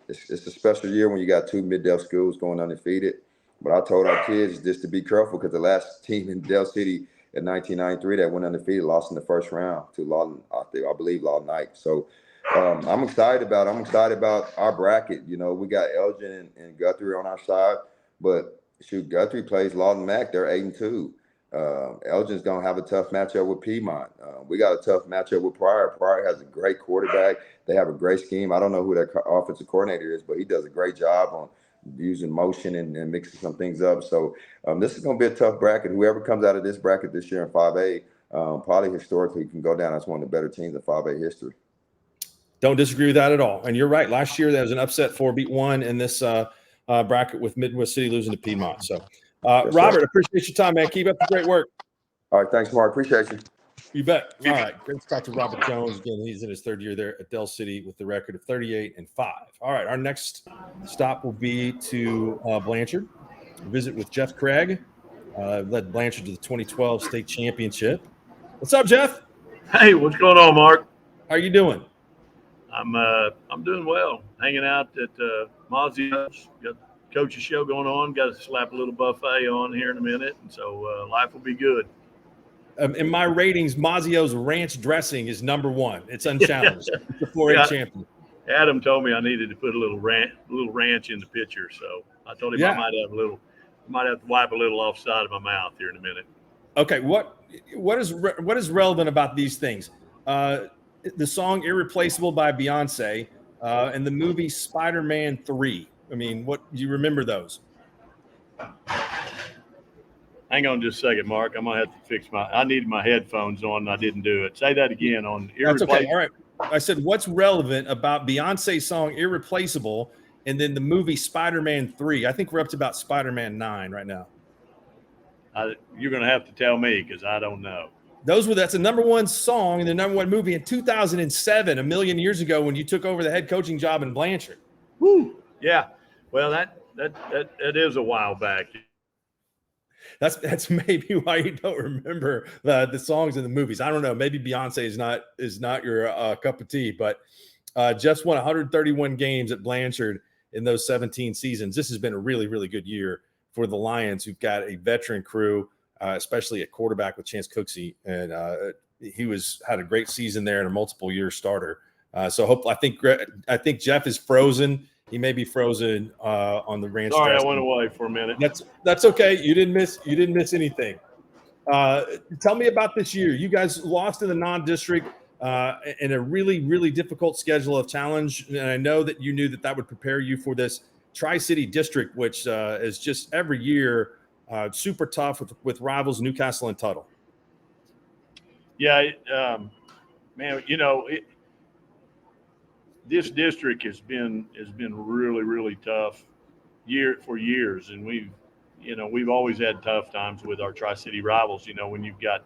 it's a special year when you got 2 mid-Del schools going undefeated. But I told our kids just to be careful because the last team in Del City in 1993 that went undefeated, lost in the first round to Lawton, I believe Lawton Knight. So I'm excited about our bracket. You know, we got Elgin and Guthrie on our side, but shoot, Guthrie plays Lawton Mack. They're 8-2. Elgin's gonna have a tough matchup with Piedmont. We got a tough matchup with Pryor. Pryor has a great quarterback. They have a great scheme. I don't know who their offensive coordinator is, but he does a great job on using motion and mixing some things up. So this is gonna be a tough bracket. Whoever comes out of this bracket this year in 5A, probably historically can go down as one of the better teams in 5A history. Don't disagree with that at all. And you're right. Last year there was an upset 4-1 in this bracket with Midwest City losing to Piedmont. So. Yes, Robert, appreciate your time, man. Keep up the great work. All right, thanks, Mark. Appreciate you. You bet. All right, great to talk to Robert Jones again. He's in his third year there at Del City with the record of 38-5. All right, our next stop will be to Blanchard. Visit with Jeff Craig, led Blanchard to the 2012 state championship. What's up, Jeff? Hey, what's going on, Mark? How are you doing? I'm doing well. Hanging out at Mazio's. Got coach's show going on. Got to slap a little buffet on here in a minute, and so life will be good. In my ratings, Mazio's ranch dressing is number one. It's unchallenged. It's the 4A champion. Adam told me I needed to put a little ranch in the pitcher, so I told him I might have to wipe a little off the side of my mouth here in a minute. Okay, what is relevant about these things? The song "Irreplaceable" by Beyonce and the movie Spider-Man 3. I mean, what do you remember those? Hang on just a second, Mark. I'm gonna have to fix I needed my headphones on and I didn't do it. Say that again on That's okay. All right. I said, what's relevant about Beyonce's song "Irreplaceable" and then the movie Spider-Man 3? I think we're up to about Spider-Man 9 right now. You're gonna have to tell me because I don't know. That's a number one song and the number one movie in 2007, a million years ago, when you took over the head coaching job in Blanchard. Woo! Yeah. Well, that is a while back. That's maybe why you don't remember the songs in the movies. I don't know. Maybe Beyonce is not your cup of tea, but Jeff's won 131 games at Blanchard in those 17 seasons. This has been a really, really good year for the Lions, who've got a veteran crew, especially at quarterback with Chance Cooksey, and he had a great season there and a multiple year starter. I think Jeff is frozen. He may be frozen on the ranch. Sorry, I went away for a minute. That's okay. You didn't miss anything. Tell me about this year. You guys lost in the non-district in a really, really difficult schedule of challenge, and I know that you knew that would prepare you for this Tri-City district, which is just every year super tough with rivals Newcastle and Tuttle. Yeah, man. You know, this district has been really, really tough for years, and we've always had tough times with our Tri-City rivals. You know, when you've got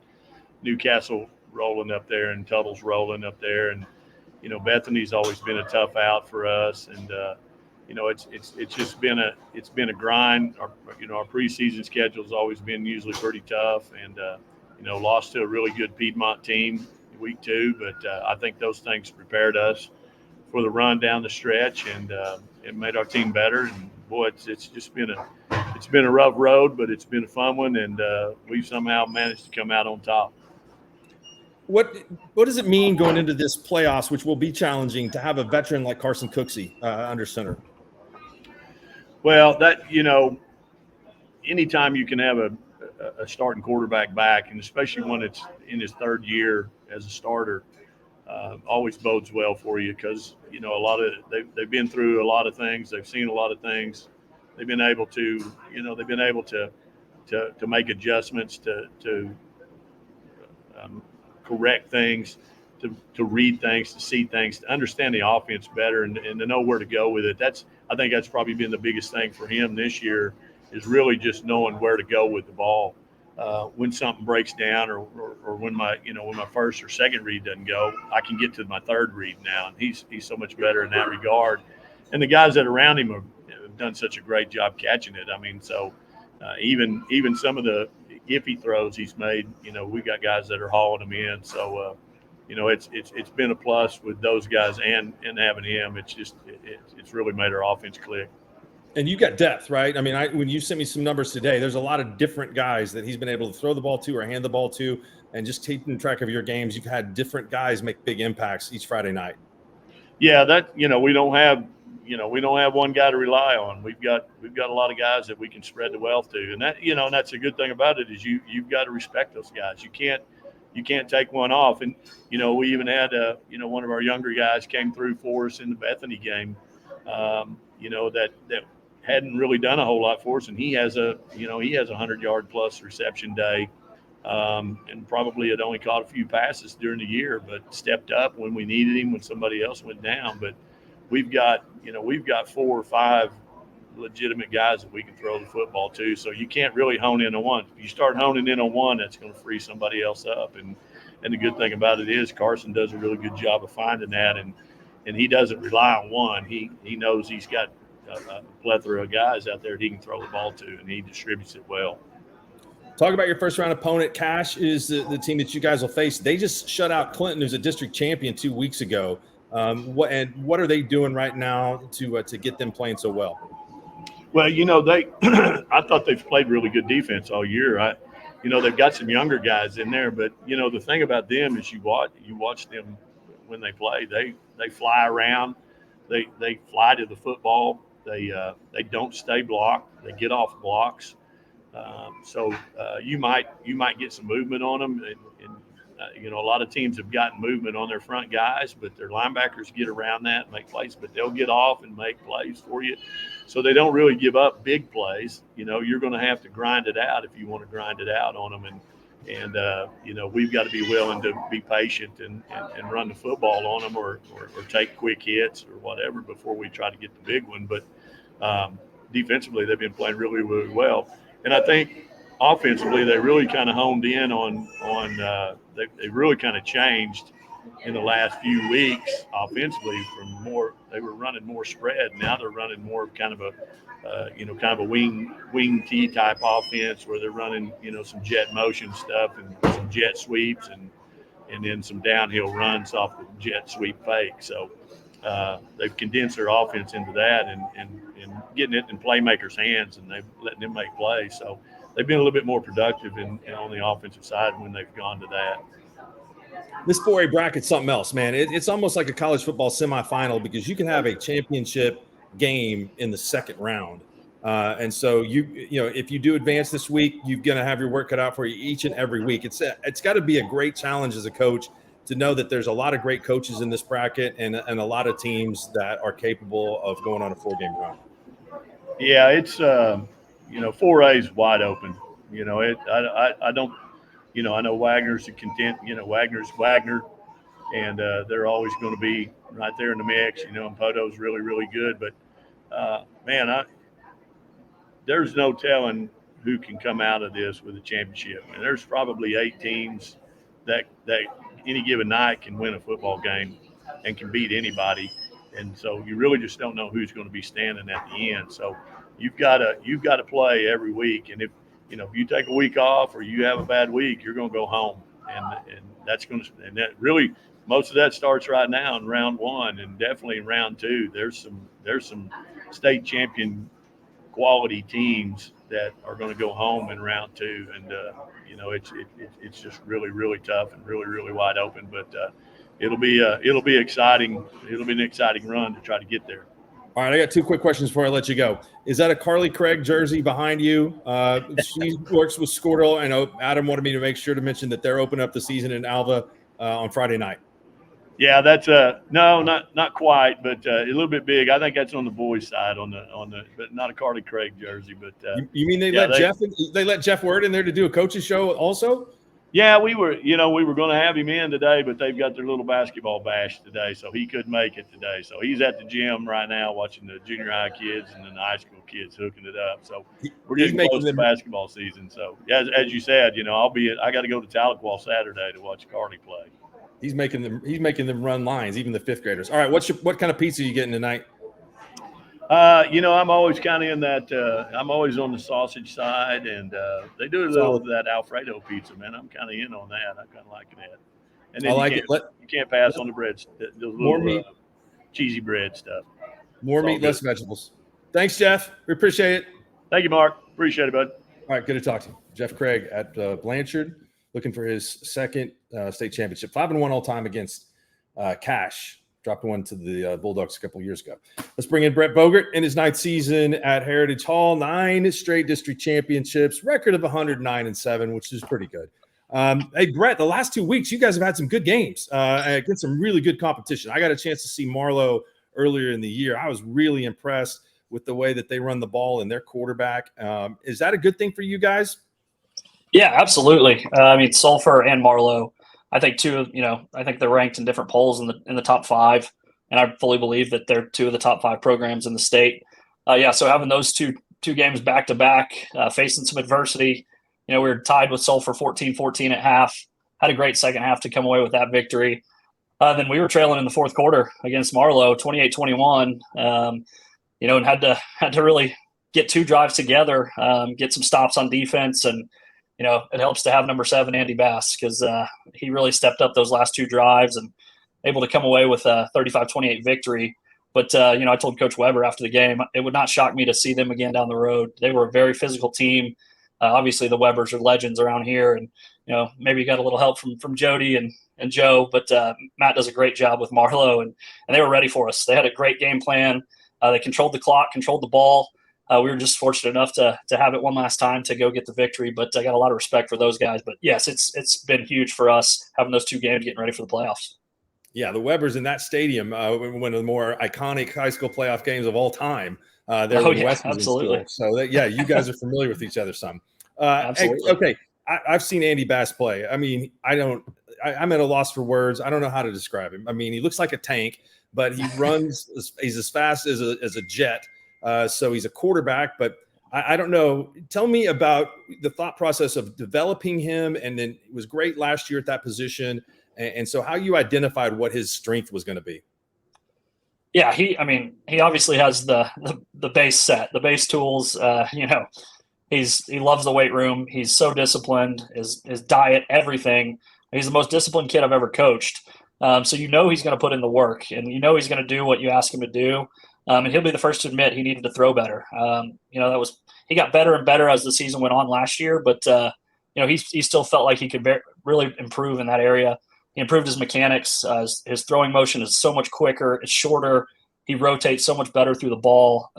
Newcastle rolling up there and Tuttle's rolling up there, and Bethany's always been a tough out for us, and it's just been a grind. Our preseason schedule's always been usually pretty tough, and lost to a really good Piedmont team week 2, but I think those things prepared us for the run down the stretch, and it made our team better. And boy, it's been a rough road, but it's been a fun one, and we've somehow managed to come out on top. What does it mean going into this playoffs, which will be challenging, to have a veteran like Carson Cooksey under center? Well, anytime you can have a starting quarterback back, and especially when it's in his third year as a starter, always bodes well for you, because they've been through a lot of things, they've seen a lot of things, they've been able to make adjustments to correct things, to read things, to see things, to understand the offense better, and to know where to go with it. I think that's probably been the biggest thing for him this year, is really just knowing where to go with the ball. When something breaks down, or when my first or second read doesn't go, I can get to my third read now, and he's so much better in that regard. And the guys that are around him have done such a great job catching it. I mean, so even some of the iffy throws he's made, we got guys that are hauling them in. So it's been a plus with those guys and having him. It's really made our offense click. And you got depth, right? I mean, when you sent me some numbers today, there's a lot of different guys that he's been able to throw the ball to or hand the ball to, and just keeping track of your games. You've had different guys make big impacts each Friday night. Yeah, that we don't have one guy to rely on. We've got a lot of guys that we can spread the wealth to, and that and that's a good thing about it is you've got to respect those guys. You can't take one off. And we even had one of our younger guys came through for us in the Bethany game. That hadn't really done a whole lot for us, and he has a 100-yard plus reception day, and probably had only caught a few passes during the year, but stepped up when we needed him when somebody else went down. But we've got 4 or 5 legitimate guys that we can throw the football to, so you can't really hone in on one. If you start honing in on one, that's going to free somebody else up. And the good thing about it is Carson does a really good job of finding that, and he doesn't rely on one. He knows he's got a plethora of guys out there that he can throw the ball to, and he distributes it well. Talk about your first round opponent. Cash is the team that you guys will face. They just shut out Clinton, who's a district champion 2 weeks ago. What are they doing right now to get them playing so well? Well, they I thought they've played really good defense all year. They've got some younger guys in there, but the thing about them is you watch them when they play. They fly around. They fly to the football. They don't stay blocked. They get off blocks. So you might get some movement on them, and a lot of teams have gotten movement on their front guys, but their linebackers get around that and make plays. But they'll get off and make plays for you, so they don't really give up big plays. You're going to have to grind it out if you want to grind it out on them, and we've got to be willing to be patient and run the football on them or take quick hits or whatever before we try to get the big one. But defensively, they've been playing really, really well. And I think offensively, they really kind of honed in on they really kind of changed in the last few weeks offensively they were running more spread. Now they're running more kind of a wing T type offense where they're running, some jet motion stuff and some jet sweeps and then some downhill runs off the jet sweep fake. So they've condensed their offense into that and getting it in playmakers' hands, and they've letting them make plays. So they've been a little bit more productive on the offensive side when they've gone to that. This 4A bracket's something else, man. It's almost like a college football semifinal because you can have a championship game in the second round. And so if you do advance this week, you're going to have your work cut out for you each and every week. It's got to be a great challenge as a coach to know that there's a lot of great coaches in this bracket and a lot of teams that are capable of going on a 4-game run. Yeah, it's 4A is wide open. I don't. I know Wagner's a content. Wagner's Wagner, and they're always going to be right there in the mix. And Poto's really, really good. But there's no telling who can come out of this with a championship. And there's probably 8 teams that any given night can win a football game and can beat anybody. And so you really just don't know who's going to be standing at the end. So you've got to play every week. And if you take a week off or you have a bad week, you're going to go home. And that's going to, and that really, most of that starts right now in round 1 and definitely in round 2. There's some state champion quality teams that are going to go home in round 2. And, it's just really, really tough and really, really wide open, but it'll be exciting. It'll be an exciting run to try to get there. All right, I got 2 quick questions before I let you go. Is that a Carly Craig jersey behind you? She works with Squirtle. I know Adam wanted me to make sure to mention that they're opening up the season in Alva on Friday night. Yeah, that's no, not quite, but a little bit big. I think that's on the boys' side on the, but not a Carly Craig jersey. But you mean they let Jeff Word in there to do a coach's show also? Yeah, we were going to have him in today, but they've got their little basketball bash today, so he couldn't make it today. So he's at the gym right now watching the junior high kids and then the high school kids hooking it up. So we're getting close to basketball season. So as you said, I got to go to Tahlequah Saturday to watch Carly play. He's making them run lines, even the 5th graders. All right, what kind of pizza are you getting tonight? I'm always kind of in that. I'm always on the sausage side, and they do a little of that Alfredo pizza, man. I'm kind of in on that. I kind of like that. And then you can't pass on the bread. Those little cheesy bread stuff. More meat, less vegetables. Thanks, Jeff. We appreciate it. Thank you, Mark. Appreciate it, bud. All right, good to talk to you. Jeff Craig at Blanchard, looking for his second state championship. 5-1 all time against Cash. Dropped one to the Bulldogs a couple years ago. Let's bring in Brett Bogert in his 9th season at Heritage Hall. 9 straight district championships, record of 109-7, which is pretty good. Hey, Brett, the last 2 weeks, you guys have had some good games against some really good competition. I got a chance to see Marlowe earlier in the year. I was really impressed with the way that they run the ball and their quarterback. Is that a good thing for you guys? Yeah, absolutely. I mean, Sulphur and Marlowe, I think I think they're ranked in different polls in the top 5, and I fully believe that they're 2 of the top 5 programs in the state. So having those two games back to back, facing some adversity, we were tied with Sulphur 14-14 at half. Had a great second half to come away with that victory. Then we were trailing in the fourth quarter against Marlowe, 28-21. And had to really get 2 drives together, get some stops on defense, and it helps to have number 7, Andy Bass, because he really stepped up those last 2 drives and able to come away with a 35-28 victory. But, I told Coach Weber after the game, it would not shock me to see them again down the road. They were a very physical team. Obviously, the Webers are legends around here, and, maybe you got a little help from Jody and Joe, but Matt does a great job with Marlowe, and they were ready for us. They had a great game plan. They controlled the clock, controlled the ball. We were just fortunate enough to have it one last time to go get the victory, but I got a lot of respect for those guys. But yes, it's been huge for us having those 2 games, getting ready for the playoffs. Yeah, the Webers in that stadium, one of the more iconic high school playoff games of all time. There when West was absolutely. In school. So you guys are familiar with each other some. Absolutely. Okay, I've seen Andy Bass play. I mean, I'm at a loss for words. I don't know how to describe him. I mean, he looks like a tank, but he runs. He's as fast as a jet. So he's a quarterback, but I don't know. Tell me about the thought process of developing him, and then it was great last year at that position. And so how you identified what his strength was going to be. Yeah, he obviously has the base set, the base tools. He loves the weight room. He's so disciplined. His diet, everything. He's the most disciplined kid I've ever coached. So he's going to put in the work, and he's going to do what you ask him to do. And he'll be the first to admit he needed to throw better. He got better and better as the season went on last year, but he still felt like he could really improve in that area. He improved his mechanics. His throwing motion is so much quicker. It's shorter. He rotates so much better through the ball.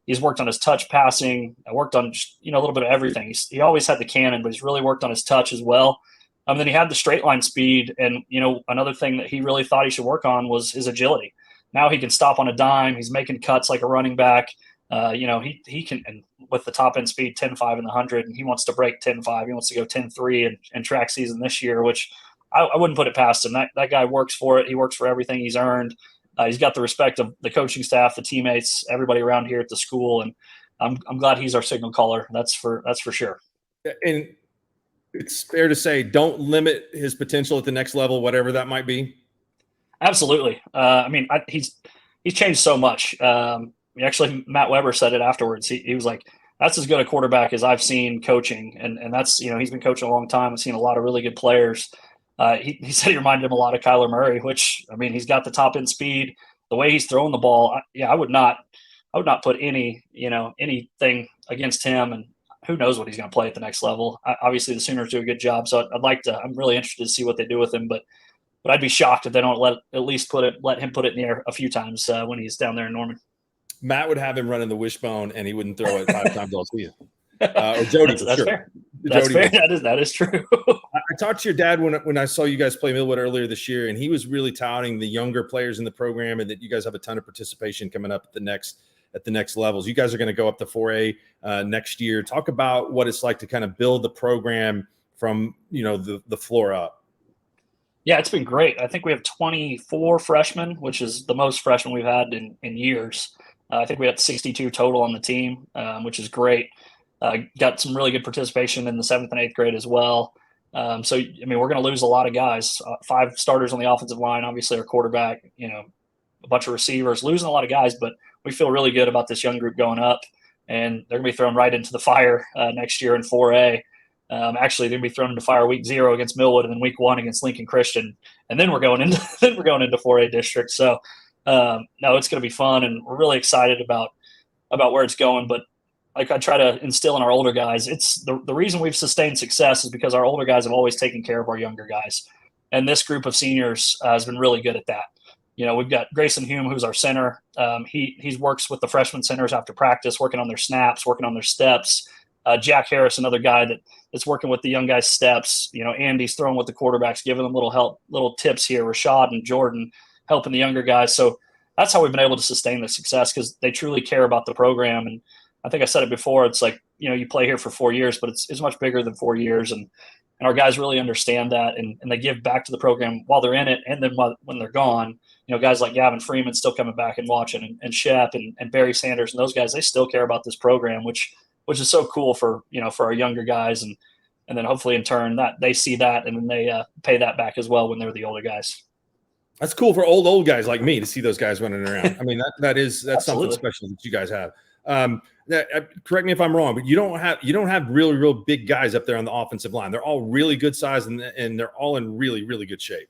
He's worked on his touch passing. I worked on a little bit of everything. He always had the cannon, but he's really worked on his touch as well. Then he had the straight line speed, and another thing that he really thought he should work on was his agility. Now he can stop on a dime. He's making cuts like a running back. He can, and with the top end speed, 10.5 in the 100, and he wants to break 10.5. He wants to go 10.3 in track season this year, which I wouldn't put it past him. That guy works for it. He works for everything he's earned. He's got the respect of the coaching staff, the teammates, everybody around here at the school, and I'm glad he's our signal caller. That's for sure. And it's fair to say, don't limit his potential at the next level, whatever that might be. Absolutely. He's changed so much. Actually, Matt Weber said it afterwards. He was like, that's as good a quarterback as I've seen coaching. And that's, he's been coaching a long time. I've seen a lot of really good players. He said he reminded him a lot of Kyler Murray, which, he's got the top end speed, the way he's throwing the ball. I would not put anything against him, and who knows what he's going to play at the next level. Obviously the Sooners do a good job. So I'm really interested to see what they do with him, but I'd be shocked if they don't let him put it in the air a few times when he's down there in Norman. Matt would have him running the wishbone, and he wouldn't throw it 5 times all season. Or Jody, that's sure. fair. That's fair. That is true. I talked to your dad when I saw you guys play Millwood earlier this year, and he was really touting the younger players in the program, and that you guys have a ton of participation coming up at the next levels. You guys are going to go up to 4A next year. Talk about what it's like to kind of build the program from the floor up. Yeah, it's been great. I think we have 24 freshmen, which is the most freshmen we've had in years. I think we had 62 total on the team, which is great. Got some really good participation in the 7th and 8th grade as well. We're going to lose a lot of guys. 5 starters on the offensive line, obviously our quarterback, a bunch of receivers, losing a lot of guys, but we feel really good about this young group going up, and they're going to be thrown right into the fire next year in 4A. Actually, they're going to be thrown into fire week 0 against Millwood, and then week 1 against Lincoln Christian, and then we're going into 4A district. So, no, it's going to be fun, and we're really excited about about where it's going, but like I try to instill in our older guys, it's the reason we've sustained success is because our older guys have always taken care of our younger guys. And this group of seniors has been really good at that. We've got Grayson Hume, who's our center. He works with the freshman centers after practice, working on their snaps, working on their steps. Jack Harris, another guy that's working with the young guys' steps. Andy's throwing with the quarterbacks, giving them little help, little tips here. Rashad and Jordan helping the younger guys. So that's how we've been able to sustain the success, because they truly care about the program. And I think I said it before. It's like, you play here for 4 years, but it's much bigger than 4 years. And our guys really understand that, and they give back to the program while they're in it. And then when they're gone, guys like Gavin Freeman still coming back and watching, and Shep and Barry Sanders and those guys, they still care about this program, which is so cool for our younger guys. And then hopefully in turn that they see that, and then they pay that back as well when they're the older guys. That's cool for old guys like me to see those guys running around. I mean, that's something special that you guys have. Correct me if I'm wrong, but you don't have really real big guys up there on the offensive line. They're all really good size, and they're all in really, really good shape.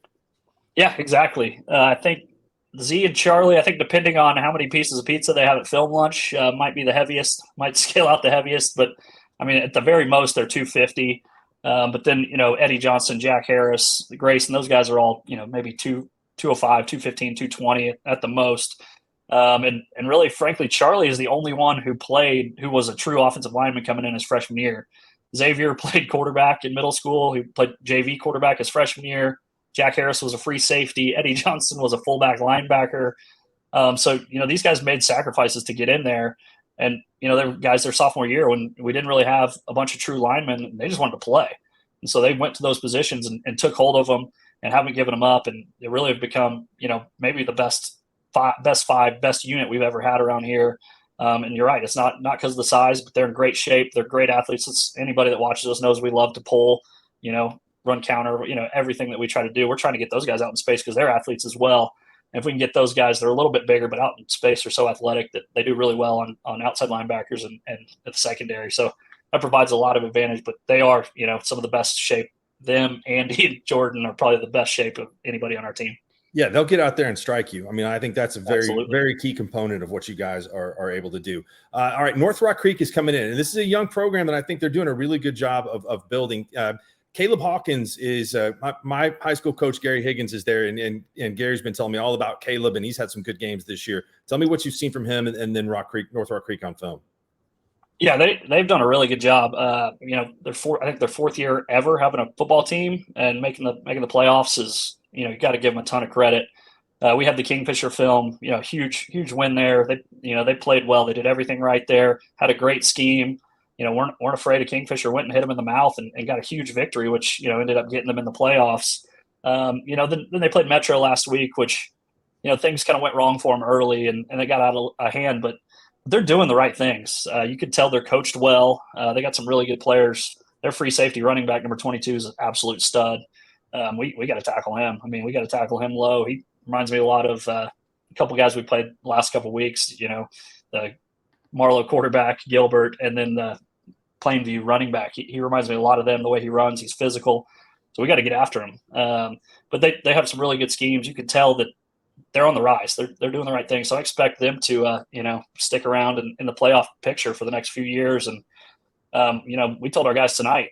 Yeah, exactly. I think Z and Charlie, I think depending on how many pieces of pizza they have at film lunch, might be the heaviest, might scale out the heaviest. But I mean, at the very most, they're 250. But then, Eddie Johnson, Jack Harris, Grayson, those guys are all, maybe 205, 215, 220 at the most. And really, frankly, Charlie is the only one who was a true offensive lineman coming in his freshman year. Xavier played quarterback in middle school. He played JV quarterback his freshman year. Jack Harris was a free safety. Eddie Johnson was a fullback linebacker. So, these guys made sacrifices to get in there. And, they're sophomore year when we didn't really have a bunch of true linemen. They just wanted to play. And so they went to those positions and took hold of them and haven't given them up. And they really have become, maybe the best unit we've ever had around here. And you're right. It's not because of the size, but they're in great shape. They're great athletes. Anybody that watches us knows we love to pull, run counter, everything that we try to do. We're trying to get those guys out in space because they're athletes as well. And if we can get those guys, they're a little bit bigger, but out in space are so athletic that they do really well on outside linebackers and at the secondary. So that provides a lot of advantage, but they are, some of the best shape. Them, Andy, and Jordan are probably the best shape of anybody on our team. Yeah, they'll get out there and strike you. I mean, I think that's a very, Absolutely. very key component of what you guys are able to do. All right, North Rock Creek is coming in, and this is a young program that I think they're doing a really good job of building. Caleb Hawkins is my high school coach. Gary Higgins is there, and Gary's been telling me all about Caleb, and he's had some good games this year. Tell me what you've seen from him, and then North Rock Creek on film. Yeah, they've done a really good job. I think their fourth year ever having a football team and making the playoffs is, you got to give them a ton of credit. We had the Kingfisher film, huge win there. They played well. They did everything right there. Had a great scheme. Weren't afraid of Kingfisher. Went and hit them in the mouth and got a huge victory, which ended up getting them in the playoffs. Then they played Metro last week, which things kind of went wrong for them early and they got out of hand, but they're doing the right things. You could tell they're coached well. They got some really good players. Their free safety running back number 22 is an absolute stud. We got to tackle him. I mean, we got to tackle him low. He reminds me a lot of a couple guys we played the last couple of weeks. The Marlowe quarterback Gilbert, and then the Plainview running back. He reminds me a lot of them. The way he runs, he's physical. So we got to get after him. But they have some really good schemes. You can tell that they're on the rise. They're doing the right thing. So I expect them to stick around in the playoff picture for the next few years. And we told our guys tonight,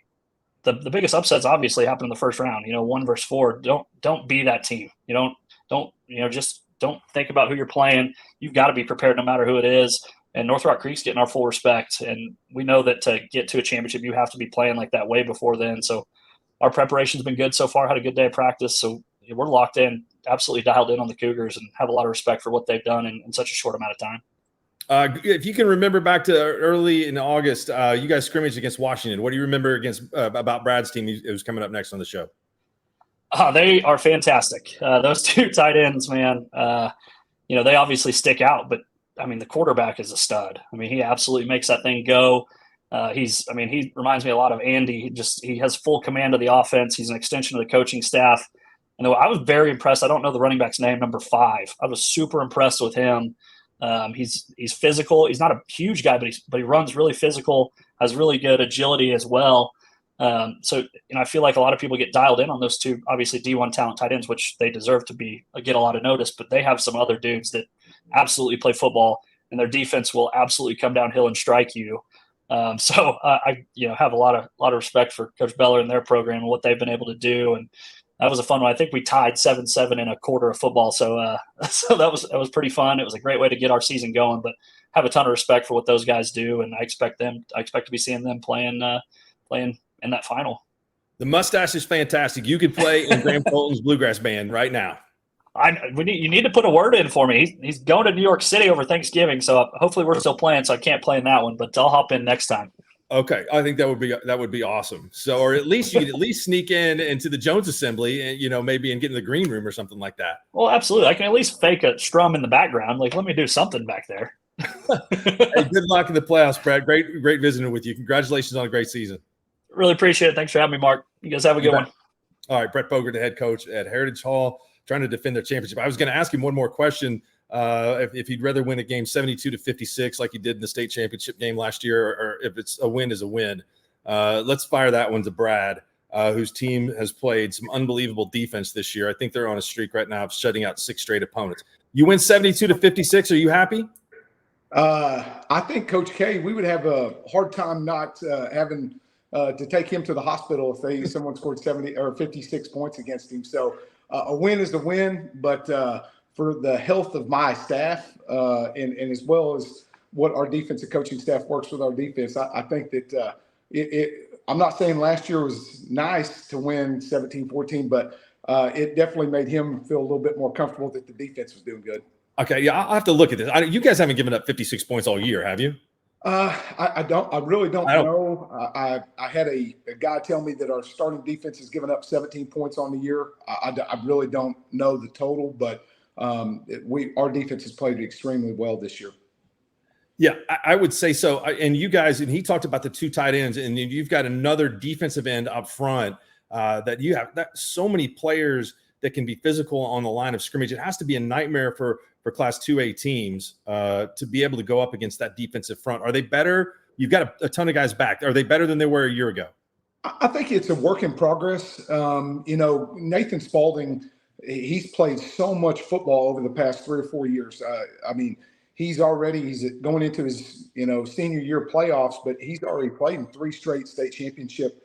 the biggest upsets obviously happen in the first round. 1 versus 4. Don't be that team. Just don't think about who you're playing. You've got to be prepared no matter who it is. And North Rock Creek's getting our full respect. And we know that to get to a championship, you have to be playing like that way before then. So our preparation's been good so far. Had a good day of practice. So we're locked in, absolutely dialed in on the Cougars, and have a lot of respect for what they've done in such a short amount of time. If you can remember back to early in August, you guys scrimmaged against Washington. What do you remember about Brad's team who's coming up next on the show? They are fantastic. Those two tight ends, man, they obviously stick out, but I mean, the quarterback is a stud. I mean, he absolutely makes that thing go. He reminds me a lot of Andy. He has full command of the offense. He's an extension of the coaching staff. And I was very impressed. I don't know the running back's name, number 5. I was super impressed with him. He's physical. He's not a huge guy, but he runs really physical, has really good agility as well. So I feel like a lot of people get dialed in on those two, obviously D1 talent tight ends, which they deserve to get a lot of notice, but they have some other dudes that absolutely play football. and their defense will absolutely come downhill and strike you. So I have a lot of respect for Coach Beller and their program and what they've been able to do. And that was a fun one. I think we tied 7-7 in a quarter of football. So so that was pretty fun. It was a great way to get our season going, but have a ton of respect for what those guys do. And I expect to be seeing them playing in that final. The mustache is fantastic. You could play in Graham Colton's bluegrass band right now. You need to put a word in for me. He's going to New York City over Thanksgiving, so hopefully we're still playing. So I can't play in that one, but I'll hop in next time. Okay, I think that would be awesome. So, or at least you could at least sneak into the Jones Assembly, and maybe and get in the green room or something like that. Well, absolutely. I can at least fake a strum in the background. Like, let me do something back there. Hey, good luck in the playoffs, Brad. Great visiting with you. Congratulations on a great season. Really appreciate it. Thanks for having me, Mark. You guys have a good one. All right, Brett Bogert, the head coach at Heritage Hall, trying to defend their championship. I was going to ask him one more question. If he'd rather win a game 72-56 like he did in the state championship game last year, or if it's a win is a win. Let's fire that one to Brad, whose team has played some unbelievable defense this year. I think they're on a streak right now of shutting out 6 straight opponents. You win 72-56. Are you happy? I think Coach K, we would have a hard time not having to take him to the hospital if someone scored 70 or 56 points against him. So a win is a win, but for the health of my staff and as well as what our defensive coaching staff works with our defense, I think that I'm not saying last year was nice to win 17-14, but it definitely made him feel a little bit more comfortable that the defense was doing good. Okay, yeah, I'll have to look at this. You guys haven't given up 56 points all year, have you? I really don't know. I had a guy tell me that our starting defense has given up 17 points on the year. I really don't know the total, but our defense has played extremely well this year. Yeah, I would say so. And you guys, and he talked about the 2 tight ends, and you've got another defensive end up front that you have so many players that can be physical on the line of scrimmage. It has to be a nightmare for Class 2A teams to be able to go up against that defensive front. Are they better? You've got a ton of guys back. Are they better than they were a year ago? I think it's a work in progress. Nathan Spalding, he's played so much football over the past 3 or 4 years. He's going into his, senior year playoffs, but he's already played in 3 straight state championship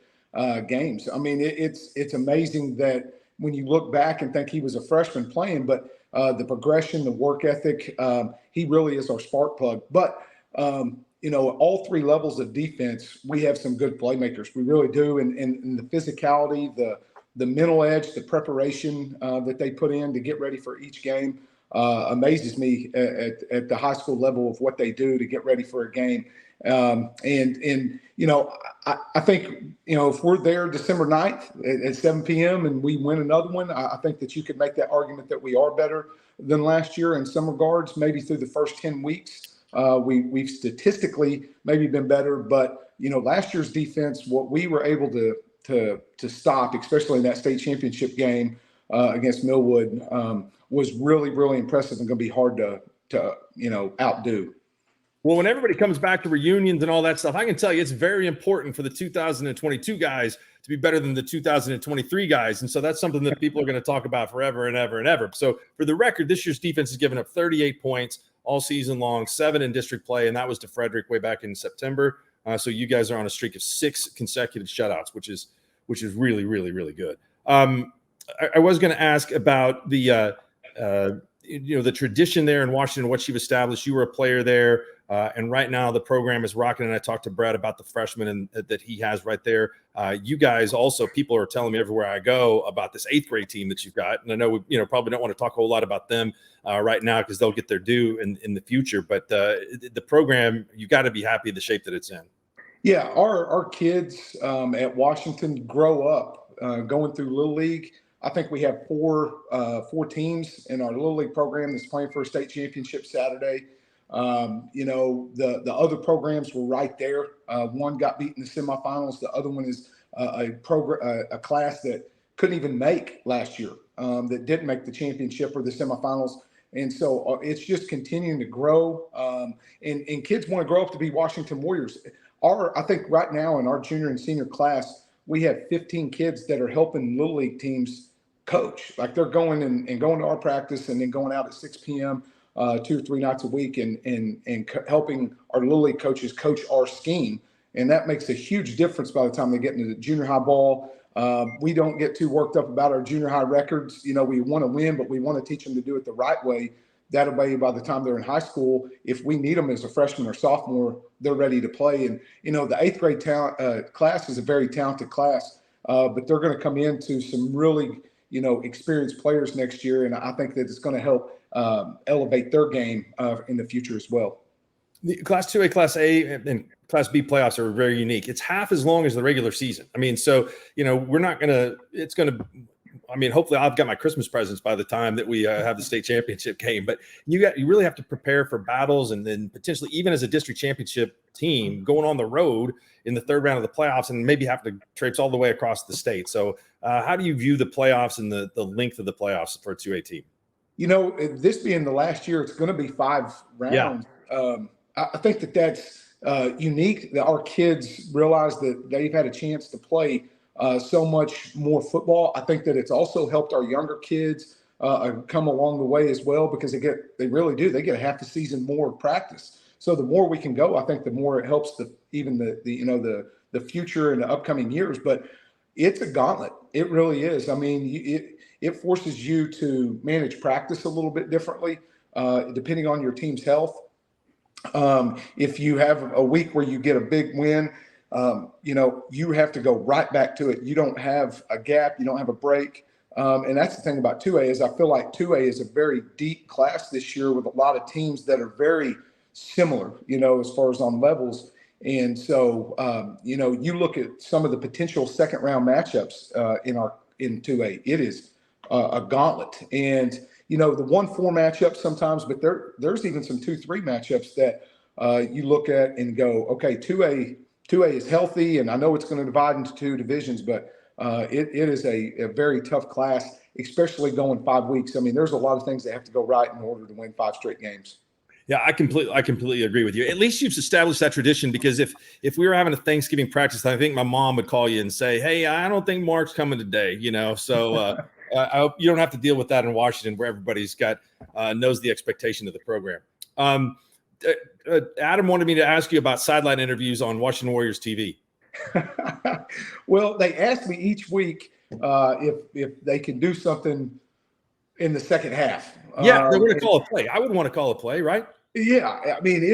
games. It's amazing that when you look back and think he was a freshman playing, but the progression, the work ethic, he really is our spark plug. But, all 3 levels of defense, we have some good playmakers. We really do. And the physicality, the mental edge, the preparation that they put in to get ready for each game amazes me at the high school level of what they do to get ready for a game. I think, if we're there December 9th at 7 p.m. and we win another one, I think that you could make that argument that we are better than last year in some regards. Maybe through the first 10 weeks, we've statistically maybe been better. But, last year's defense, what we were able to stop, especially in that state championship game against Millwood, was really, really impressive and going to be hard to outdo. Well, when everybody comes back to reunions and all that stuff, I can tell you it's very important for the 2022 guys to be better than the 2023 guys. And so that's something that people are going to talk about forever and ever and ever. So for the record, this year's defense has given up 38 points all season long, 7 in district play, and that was to Frederick way back in September. So you guys are on a streak of 6 consecutive shutouts, which is really, really, really good. I was going to ask about the tradition there in Washington, what you've established. You were a player there. And right now the program is rocking. And I talked to Brad about the freshmen that he has right there. You guys also, people are telling me everywhere I go about this 8th grade team that you've got. And I know we probably don't want to talk a whole lot about them right now because they'll get their due in the future. But the program, you got to be happy the shape that it's in. Yeah, our kids at Washington grow up going through Little League. I think we have four teams in our Little League program that's playing for a state championship Saturday. The other programs were right there. One got beat in the semifinals. The other one is a class that couldn't even make last year, that didn't make the championship or the semifinals. And so it's just continuing to grow. And kids want to grow up to be Washington Warriors. I think right now in our junior and senior class, we have 15 kids that are helping Little League teams coach. Like they're going and going to our practice and then going out at 6 p.m. 2 or 3 nights a week and helping our Little League coaches coach our scheme. And that makes a huge difference by the time they get into the junior high ball. We don't get too worked up about our junior high records. You know, we want to win, but we want to teach them to do it the right way. That way, by the time they're in high school, if we need them as a freshman or sophomore, they're ready to play. And, you know, the 8th grade class is a very talented class, but they're going to come into some really, you know, experienced players next year. And I think that it's going to help elevate their game in the future as well. The Class 2A, Class A, and Class B playoffs are very unique. It's half as long as the regular season. I mean, so, you know, we're not going to – it's going to – I mean, hopefully I've got my Christmas presents by the time that we have the state championship game, but you really have to prepare for battles, and then potentially even as a district championship team going on the road in the third round of the playoffs and maybe have to traipse all the way across the state. So how do you view the playoffs and the length of the playoffs for a 2A team? You know, this being the last year, it's going to be 5 rounds. Yeah. I think that's unique that our kids realize that they've had a chance to play so much more football. I think that it's also helped our younger kids come along the way as well, because they really do. They get a half the season more practice. So the more we can go, I think the more it helps the future and the upcoming years. But it's a gauntlet. It really is. I mean, it forces you to manage practice a little bit differently, depending on your team's health. If you have a week where you get a big win, you know, you have to go right back to it. You don't have a gap. You don't have a break. And that's the thing about 2A is I feel like 2A is a very deep class this year with a lot of teams that are very similar, you know, as far as on levels. And so, you know, you look at some of the potential second round matchups in 2A, it is a gauntlet. And, you know, the 1-4 matchups sometimes, but there's even some 2-3 matchups that you look at and go, okay, 2A is healthy, and I know it's going to divide into 2 divisions, but it is a very tough class, especially going 5 weeks. I mean, there's a lot of things that have to go right in order to win 5 straight games. Yeah, I completely agree with you. At least you've established that tradition, because if we were having a Thanksgiving practice, I think my mom would call you and say, "Hey, I don't think Mark's coming today," you know. So I hope you don't have to deal with that in Washington, where everybody's got knows the expectation of the program. Adam wanted me to ask you about sideline interviews on Washington Warriors TV. Well, they ask me each week if they can do something in the second half. Yeah, they're going to call a play. I would want to call a play, right? Yeah, I mean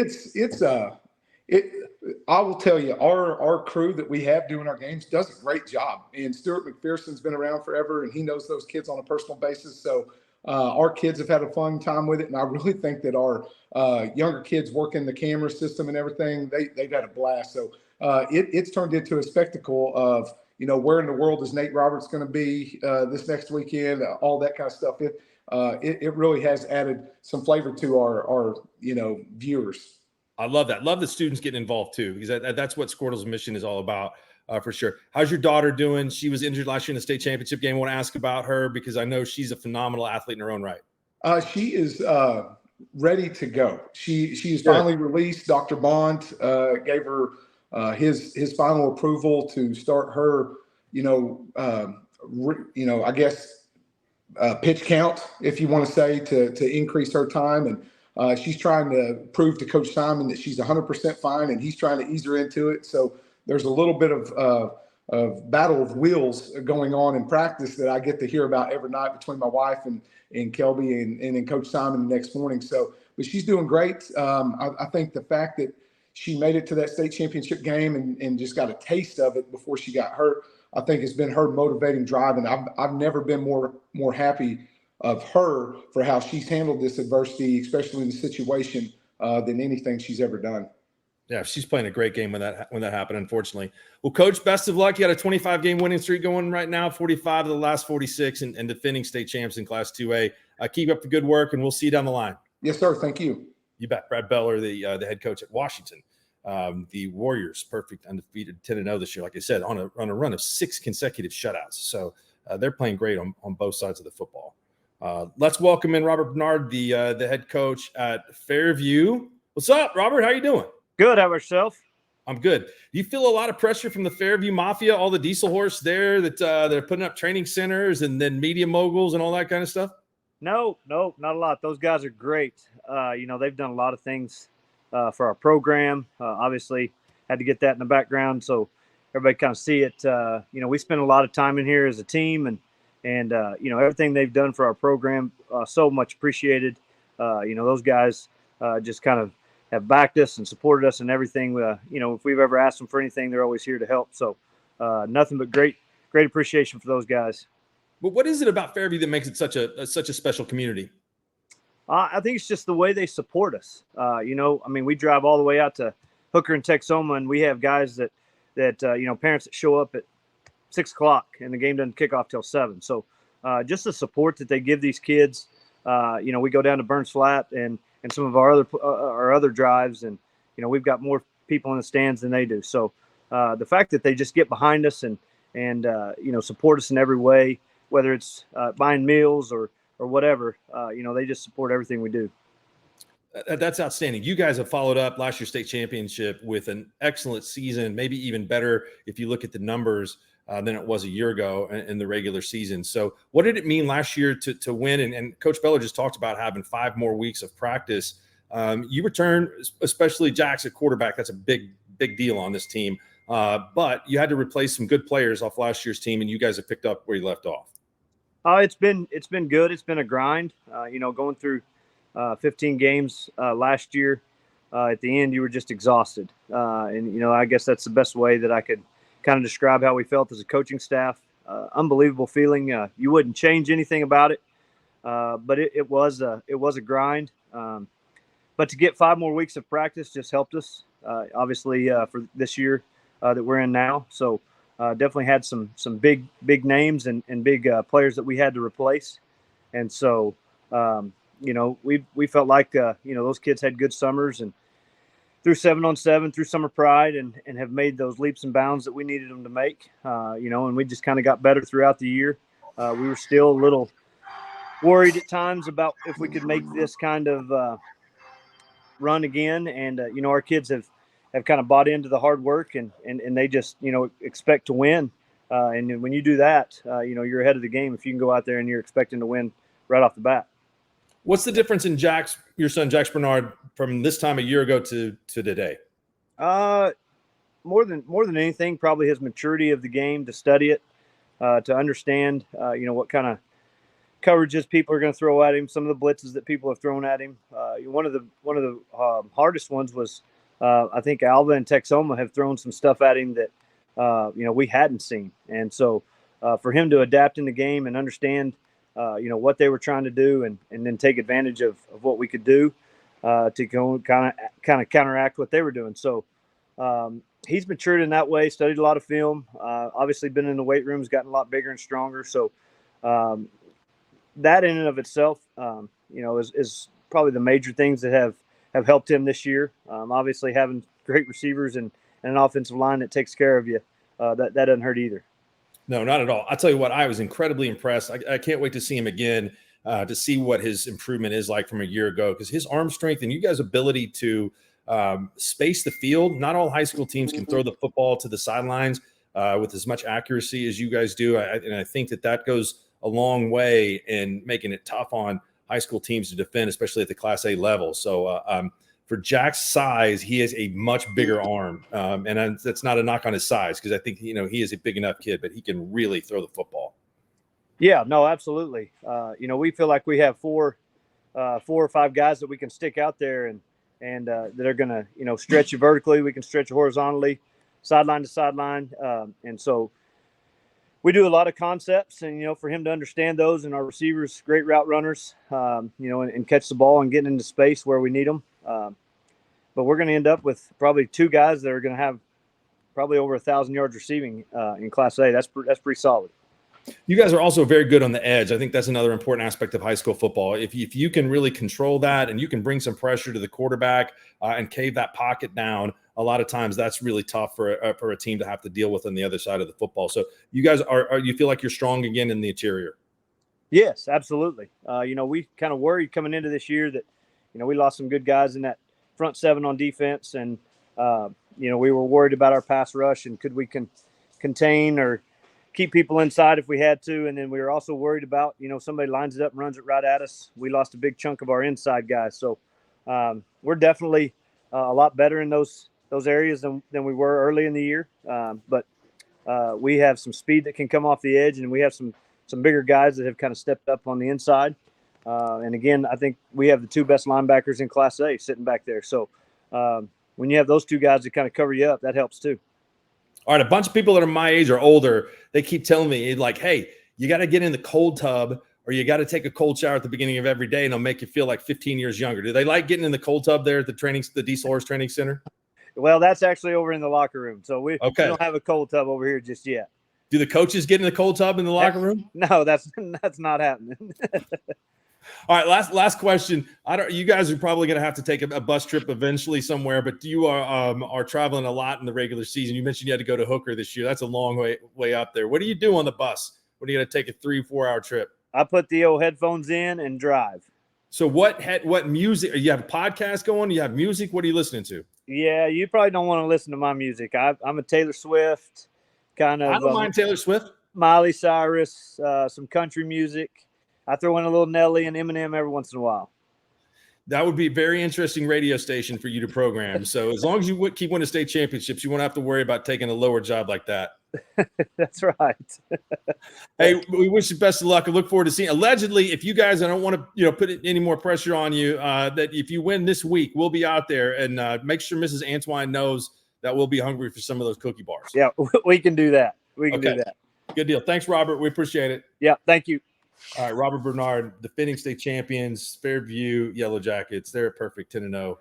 I will tell you, our crew that we have doing our games does a great job. And Stuart McPherson's been around forever, and he knows those kids on a personal basis. So our kids have had a fun time with it, and I really think that our younger kids working the camera system and everything, they've had a blast. So it's turned into a spectacle of, you know, where in the world is Nate Roberts going to be this next weekend, all that kind of stuff. It really has added some flavor to our you know, viewers. I love that. Love the students getting involved too, because that's what Squirtle's mission is all about, for sure. How's your daughter doing? She was injured last year in the state championship game. I want to ask about her because I know she's a phenomenal athlete in her own right. She is ready to go. She is finally released. Dr. Bond gave her his final approval to start her, I guess pitch count, if you want to say, to increase her time. And she's trying to prove to Coach Simon that she's 100% fine, and he's trying to ease her into it. So there's a little bit of battle of wheels going on in practice that I get to hear about every night between my wife and Kelby and then Coach Simon the next morning. So, but she's doing great. I think the fact that she made it to that state championship game and just got a taste of it before she got hurt, I think has been her motivating drive. And I've never been more happy of her for how she's handled this adversity, especially in the situation, than anything she's ever done. Yeah, she's playing a great game when that happened, unfortunately. Well, Coach, best of luck. You got a 25-game winning streak going right now, 45 of the last 46, and defending state champs in Class 2A. Keep up the good work, and we'll see you down the line. Yes, sir. Thank you. You bet. Brad Beller, the head coach at Washington. The Warriors, perfect, undefeated, 10-0 this year, like I said, on a run of 6 consecutive shutouts. So they're playing great on both sides of the football. Let's welcome in Robert Bernard, the head coach at Fairview. What's up, Robert? How you doing? Good. How about yourself? I'm good. Do you feel a lot of pressure from the Fairview Mafia, all the diesel horse there that they're putting up training centers and then media moguls and all that kind of stuff? No, not a lot. Those guys are great. They've done a lot of things for our program. Obviously, had to get that in the background so everybody kind of see it. We spend a lot of time in here as a team, and everything they've done for our program, so much appreciated. Those guys just kind of have backed us and supported us in everything. If we've ever asked them for anything, they're always here to help. So nothing but great appreciation for those guys. But what is it about Fairview that makes it such a special community? I think it's just the way they support us. We drive all the way out to Hooker and Texoma, and we have guys that parents that show up at 6 o'clock and the game doesn't kick off till 7. So just the support that they give these kids. We go down to Burns Flat and some of our other drives, and we've got more people in the stands than they do. So the fact that they just get behind us and support us in every way, whether it's buying meals or whatever, they just support everything we do. That's outstanding. You guys have followed up last year's state championship with an excellent season, maybe even better if you look at the numbers than it was a year ago in the regular season. So what did it mean last year to win? And Coach Beller just talked about having 5 more weeks of practice. You return, especially Jax at quarterback. That's a big deal on this team. But you had to replace some good players off last year's team, and you guys have picked up where you left off. It's been good. It's been a grind. Going through 15 games last year. At the end, you were just exhausted. I guess that's the best way that I could kind of describe how we felt as a coaching staff. Unbelievable feeling. You wouldn't change anything about it, but it was a grind. But to get 5 more weeks of practice just helped us, obviously, for this year that we're in now. So definitely had some big names and big players that we had to replace. And so, we felt like, those kids had good summers and through 7-on-7, through Summer Pride, and have made those leaps and bounds that we needed them to make, and we just kind of got better throughout the year. We were still a little worried at times about if we could make this kind of run again. And, our kids have kind of bought into the hard work and they just, expect to win. And when you do that, you're ahead of the game if you can go out there and you're expecting to win right off the bat. What's the difference in your son, Jax Bernard, from this time a year ago to today? More than anything, probably his maturity of the game, to study it, to understand, what kind of coverages people are going to throw at him, some of the blitzes that people have thrown at him. One of the hardest ones was, I think Alva and Texoma have thrown some stuff at him that, we hadn't seen. And so for him to adapt in the game and understand, what they were trying to do and then take advantage of what we could do to go kind of counteract what they were doing. So he's matured in that way, studied a lot of film, obviously been in the weight rooms, gotten a lot bigger and stronger. So that in and of itself, is probably the major things that have helped him this year. Obviously having great receivers and an offensive line that takes care of you, that doesn't hurt either. No, not at all. I'll tell you what, I was incredibly impressed. I can't wait to see him again, to see what his improvement is like from a year ago, because his arm strength and you guys' ability to space the field. Not all high school teams can throw the football to the sidelines with as much accuracy as you guys do. And I think that goes a long way in making it tough on high school teams to defend, especially at the Class A level. So for Jack's size, he has a much bigger arm. And that's not a knock on his size, because I think, he is a big enough kid, but he can really throw the football. Yeah, no, absolutely. We feel like we have 4 or 5 guys that we can stick out there and that are going to, stretch you vertically. We can stretch you horizontally, sideline to sideline. And so we do a lot of concepts, and, for him to understand those, and our receivers, great route runners, and catch the ball and get into space where we need them. But we're going to end up with probably 2 guys that are going to have probably over 1,000 yards receiving in Class A. That's pretty solid. You guys are also very good on the edge. I think that's another important aspect of high school football. If you can really control that and you can bring some pressure to the quarterback and cave that pocket down, a lot of times that's really tough for a team to have to deal with on the other side of the football. So you guys you feel like you're strong again in the interior? Yes, absolutely. We kind of worried coming into this year that, we lost some good guys in that front 7 on defense, and we were worried about our pass rush and could we contain or keep people inside if we had to. And then we were also worried about, somebody lines it up and runs it right at us. We lost a big chunk of our inside guys. So we're definitely a lot better in those areas than we were early in the year. But we have some speed that can come off the edge, and we have some bigger guys that have kind of stepped up on the inside. And again, I think we have the 2 best linebackers in Class A sitting back there. So when you have those 2 guys that kind of cover you up, that helps too. All right, a bunch of people that are my age or older, they keep telling me, like, hey, you got to get in the cold tub or you got to take a cold shower at the beginning of every day, and it'll make you feel like 15 years younger. Do they like getting in the cold tub there at the Diesel Horse Training Center? Well, that's actually over in the locker room. So we don't have a cold tub over here just yet. Do the coaches get in the cold tub in the locker room? No, that's not happening. All right, last question. You guys are probably going to have to take a bus trip eventually somewhere, but you are traveling a lot in the regular season. You mentioned you had to go to Hooker this year. That's a long way up there. What do you do on the bus? What are you going to take a 3-4 hour trip? I put the old headphones in and drive. So what music? You have a podcast going? You have music? What are you listening to? Yeah, you probably don't want to listen to my music. I'm a Taylor Swift kind of. I don't mind Taylor Swift. Miley Cyrus, some country music. I throw in a little Nelly and Eminem every once in a while. That would be a very interesting radio station for you to program. So as long as you keep winning state championships, you won't have to worry about taking a lower job like that. That's right. Hey, we wish you best of luck. I look forward to seeing. Allegedly, if you guys, I don't want to put any more pressure on you, that if you win this week, we'll be out there, and make sure Mrs. Antwine knows that we'll be hungry for some of those cookie bars. Yeah, we can do that. We can do that. Good deal. Thanks, Robert. We appreciate it. Yeah, thank you. All right, Robert Bernard, defending state champions, Fairview Yellow Jackets. They're perfect 10-0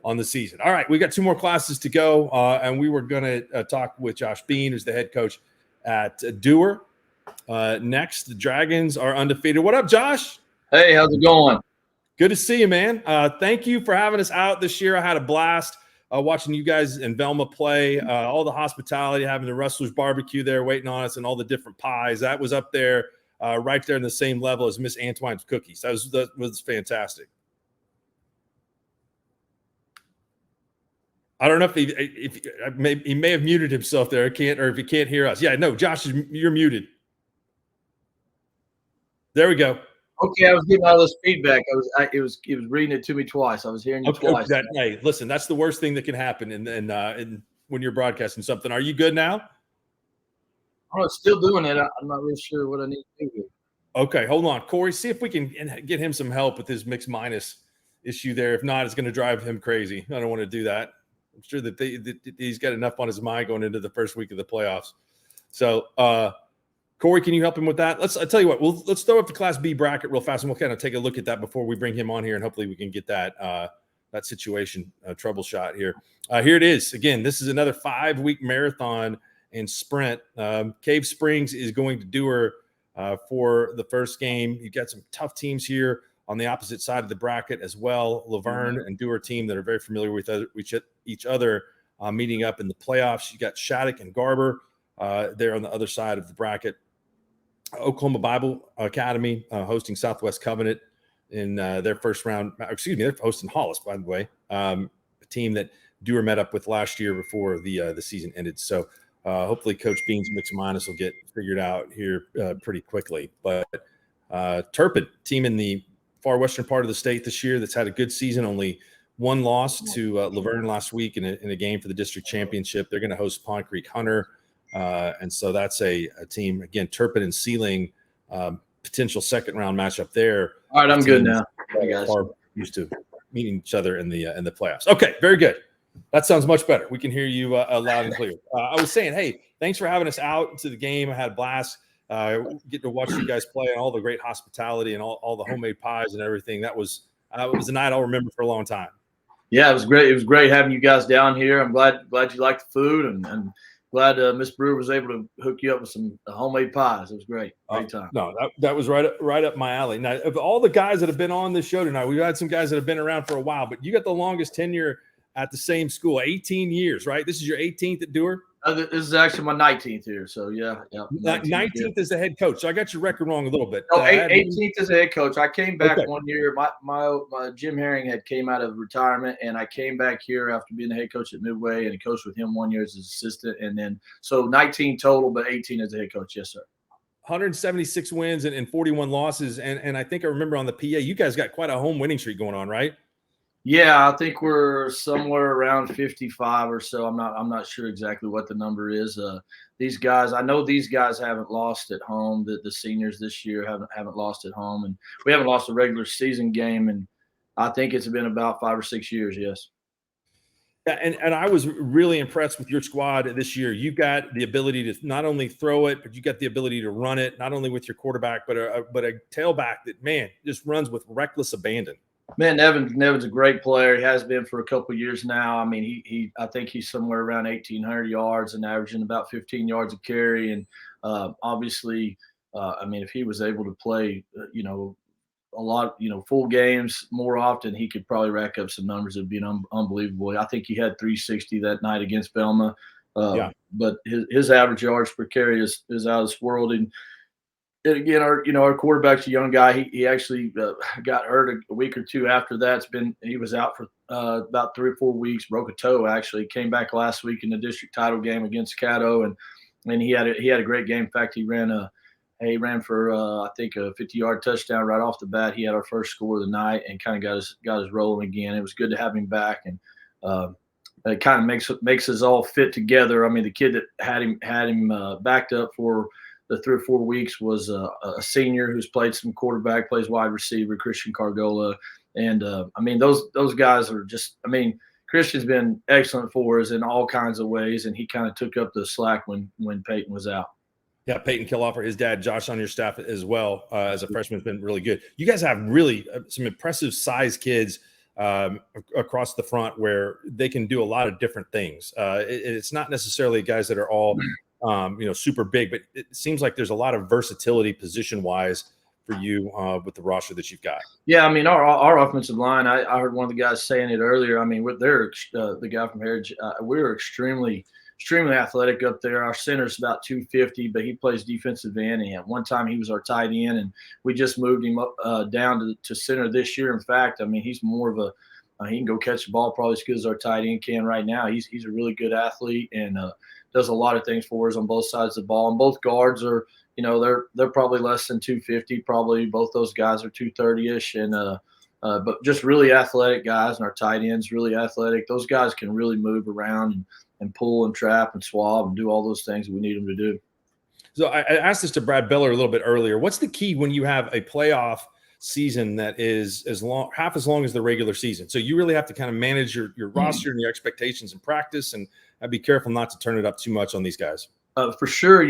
on the season. All right, we got 2 more classes to go, and we were going to talk with Josh Bean, who's the head coach at Dewar. Next, the Dragons are undefeated. What up, Josh? Hey, how's it going? Good to see you, man. Thank you for having us out this year. I had a blast watching you guys in Velma play, all the hospitality, having the Rustler's barbecue there waiting on us, and all the different pies. That was up there. Right there in the same level as Miss Antwine's cookies. That was fantastic. I don't know if he may have muted himself there. If he can't hear us. Yeah, no, Josh, you're muted. There we go. Okay, I was getting all this feedback. It was reading it to me twice. I was hearing you twice. Hey, listen, that's the worst thing that can happen in when you're broadcasting something. Are you good now? I'm still doing it. I'm not really sure what I need to do here. Okay, hold on. Corey, see if we can get him some help with his mix minus issue there. If not, it's going to drive him crazy. I don't want to do that. I'm sure that he's got enough on his mind going into the first week of the playoffs. So, Corey, can you help him with that? I'll tell you what, let's throw up the Class B bracket real fast, and we'll kind of take a look at that before we bring him on here, and hopefully we can get that situation troubleshot here. Here it is. Again, this is another 5-week marathon and sprint. Cave Springs is going to Dewar for the first game. You've got some tough teams here on the opposite side of the bracket as well. Laverne and Dewar team that are very familiar with each other meeting up in the playoffs. You got Shattuck and Garber there on the other side of the bracket. Oklahoma Bible Academy hosting Southwest Covenant in their first round. Excuse me, they're hosting Hollis, by the way, a team that Dewar met up with last year before the season ended. So hopefully Coach Bean's mix minus will get figured out here pretty quickly. But Turpin, team in the far western part of the state this year that's had a good season, only one loss to Laverne last week in a game for the district championship. They're going to host Pond Creek Hunter. And so that's a team, again, Turpin and Sealing, potential second-round matchup there. All right, I'm good now. Hey, guys. Are used to meeting each other in the playoffs. Okay, very good. That sounds much better. We can hear you loud and clear. I was saying, hey, thanks for having us out to the game. I had a blast getting to watch you guys play and all the great hospitality and all the homemade pies and everything. That was a night I'll remember for a long time. Yeah, it was great. It was great having you guys down here. I'm glad you liked the food and glad Miss Brewer was able to hook you up with some homemade pies. It was great. Great time. No, that was right up my alley. Now, of all the guys that have been on this show tonight, we've had some guys that have been around for a while, but you got the longest tenure at the same school. 18 years, right? This is your 18th at Dewar? This is actually my 19th here. So, yeah. 19th as the head coach. So I got your record wrong a little bit. No, 18th as a head coach. I came back Okay. one year. My Jim Herring had came out of retirement, and I came back here after being the head coach at Midway, and coached with him 1 year as his assistant. And then, so 19 total, but 18 as a head coach. Yes, sir. 176 wins and 41 losses. And I think I remember on the PA, you guys got quite a home winning streak going on, right? Yeah, I think we're somewhere around 55 or so. I'm not sure exactly what the number is. These guys, I know these guys haven't lost at home. The seniors this year haven't lost at home, and we haven't lost a regular season game, and I think it's been about 5 or 6 years. Yes. Yeah, and I was really impressed with your squad this year. You've got the ability to not only throw it, but you got the ability to run it, not only with your quarterback, but a tailback that, man, just runs with reckless abandon. Man, Nevin's a great player. He has been for a couple of years now. I mean, I think he's somewhere around 1,800 yards and averaging about 15 yards a carry. And obviously, I mean, if he was able to play, a lot, full games more often, he could probably rack up some numbers that'd be unbelievable. I think he had 360 that night against Belma. But his average yards per carry is out of this world. And again, our quarterback's a young guy. He actually got hurt a week or two after that. He was out for about 3 or 4 weeks. Broke a toe. Actually, came back last week in the district title game against Caddo, and he had a great game. In fact, he ran for I think a 50-yard touchdown right off the bat. He had our first score of the night and kind of got us rolling again. It was good to have him back, and it kind of makes us all fit together. I mean, the kid that had him backed up for the 3 or 4 weeks was a senior who's played some quarterback, plays wide receiver, Christian Cargola. And I mean, those guys are just, I mean, Christian's been excellent for us in all kinds of ways, and he kind of took up the slack when Peyton was out. Yeah, Peyton Killoffer, his dad, Josh, on your staff as well as a freshman, has been really good. You guys have really some impressive size kids across the front where they can do a lot of different things. It's not necessarily guys that are all super big, but it seems like there's a lot of versatility position-wise for you with the roster that you've got. Yeah, I mean, our offensive line, I heard one of the guys saying it earlier. I mean, they're the guy from Heritage, we're extremely athletic up there. Our center's about 250, but he plays defensive end. And at one time he was our tight end, and we just moved him down to center this year. In fact, I mean, he's more of he can go catch the ball probably as good as our tight end can right now. He's a really good athlete and does a lot of things for us on both sides of the ball. And both guards are, they're probably less than 250. Probably both those guys are 230-ish. And but just really athletic guys, and our tight ends really athletic. Those guys can really move around and pull and trap and swab and do all those things that we need them to do. So I asked this to Brad Beller a little bit earlier. What's the key when you have a playoff season that is half as long as the regular season? So you really have to kind of manage your roster and your expectations in practice, and be careful not to turn it up too much on these guys. For sure,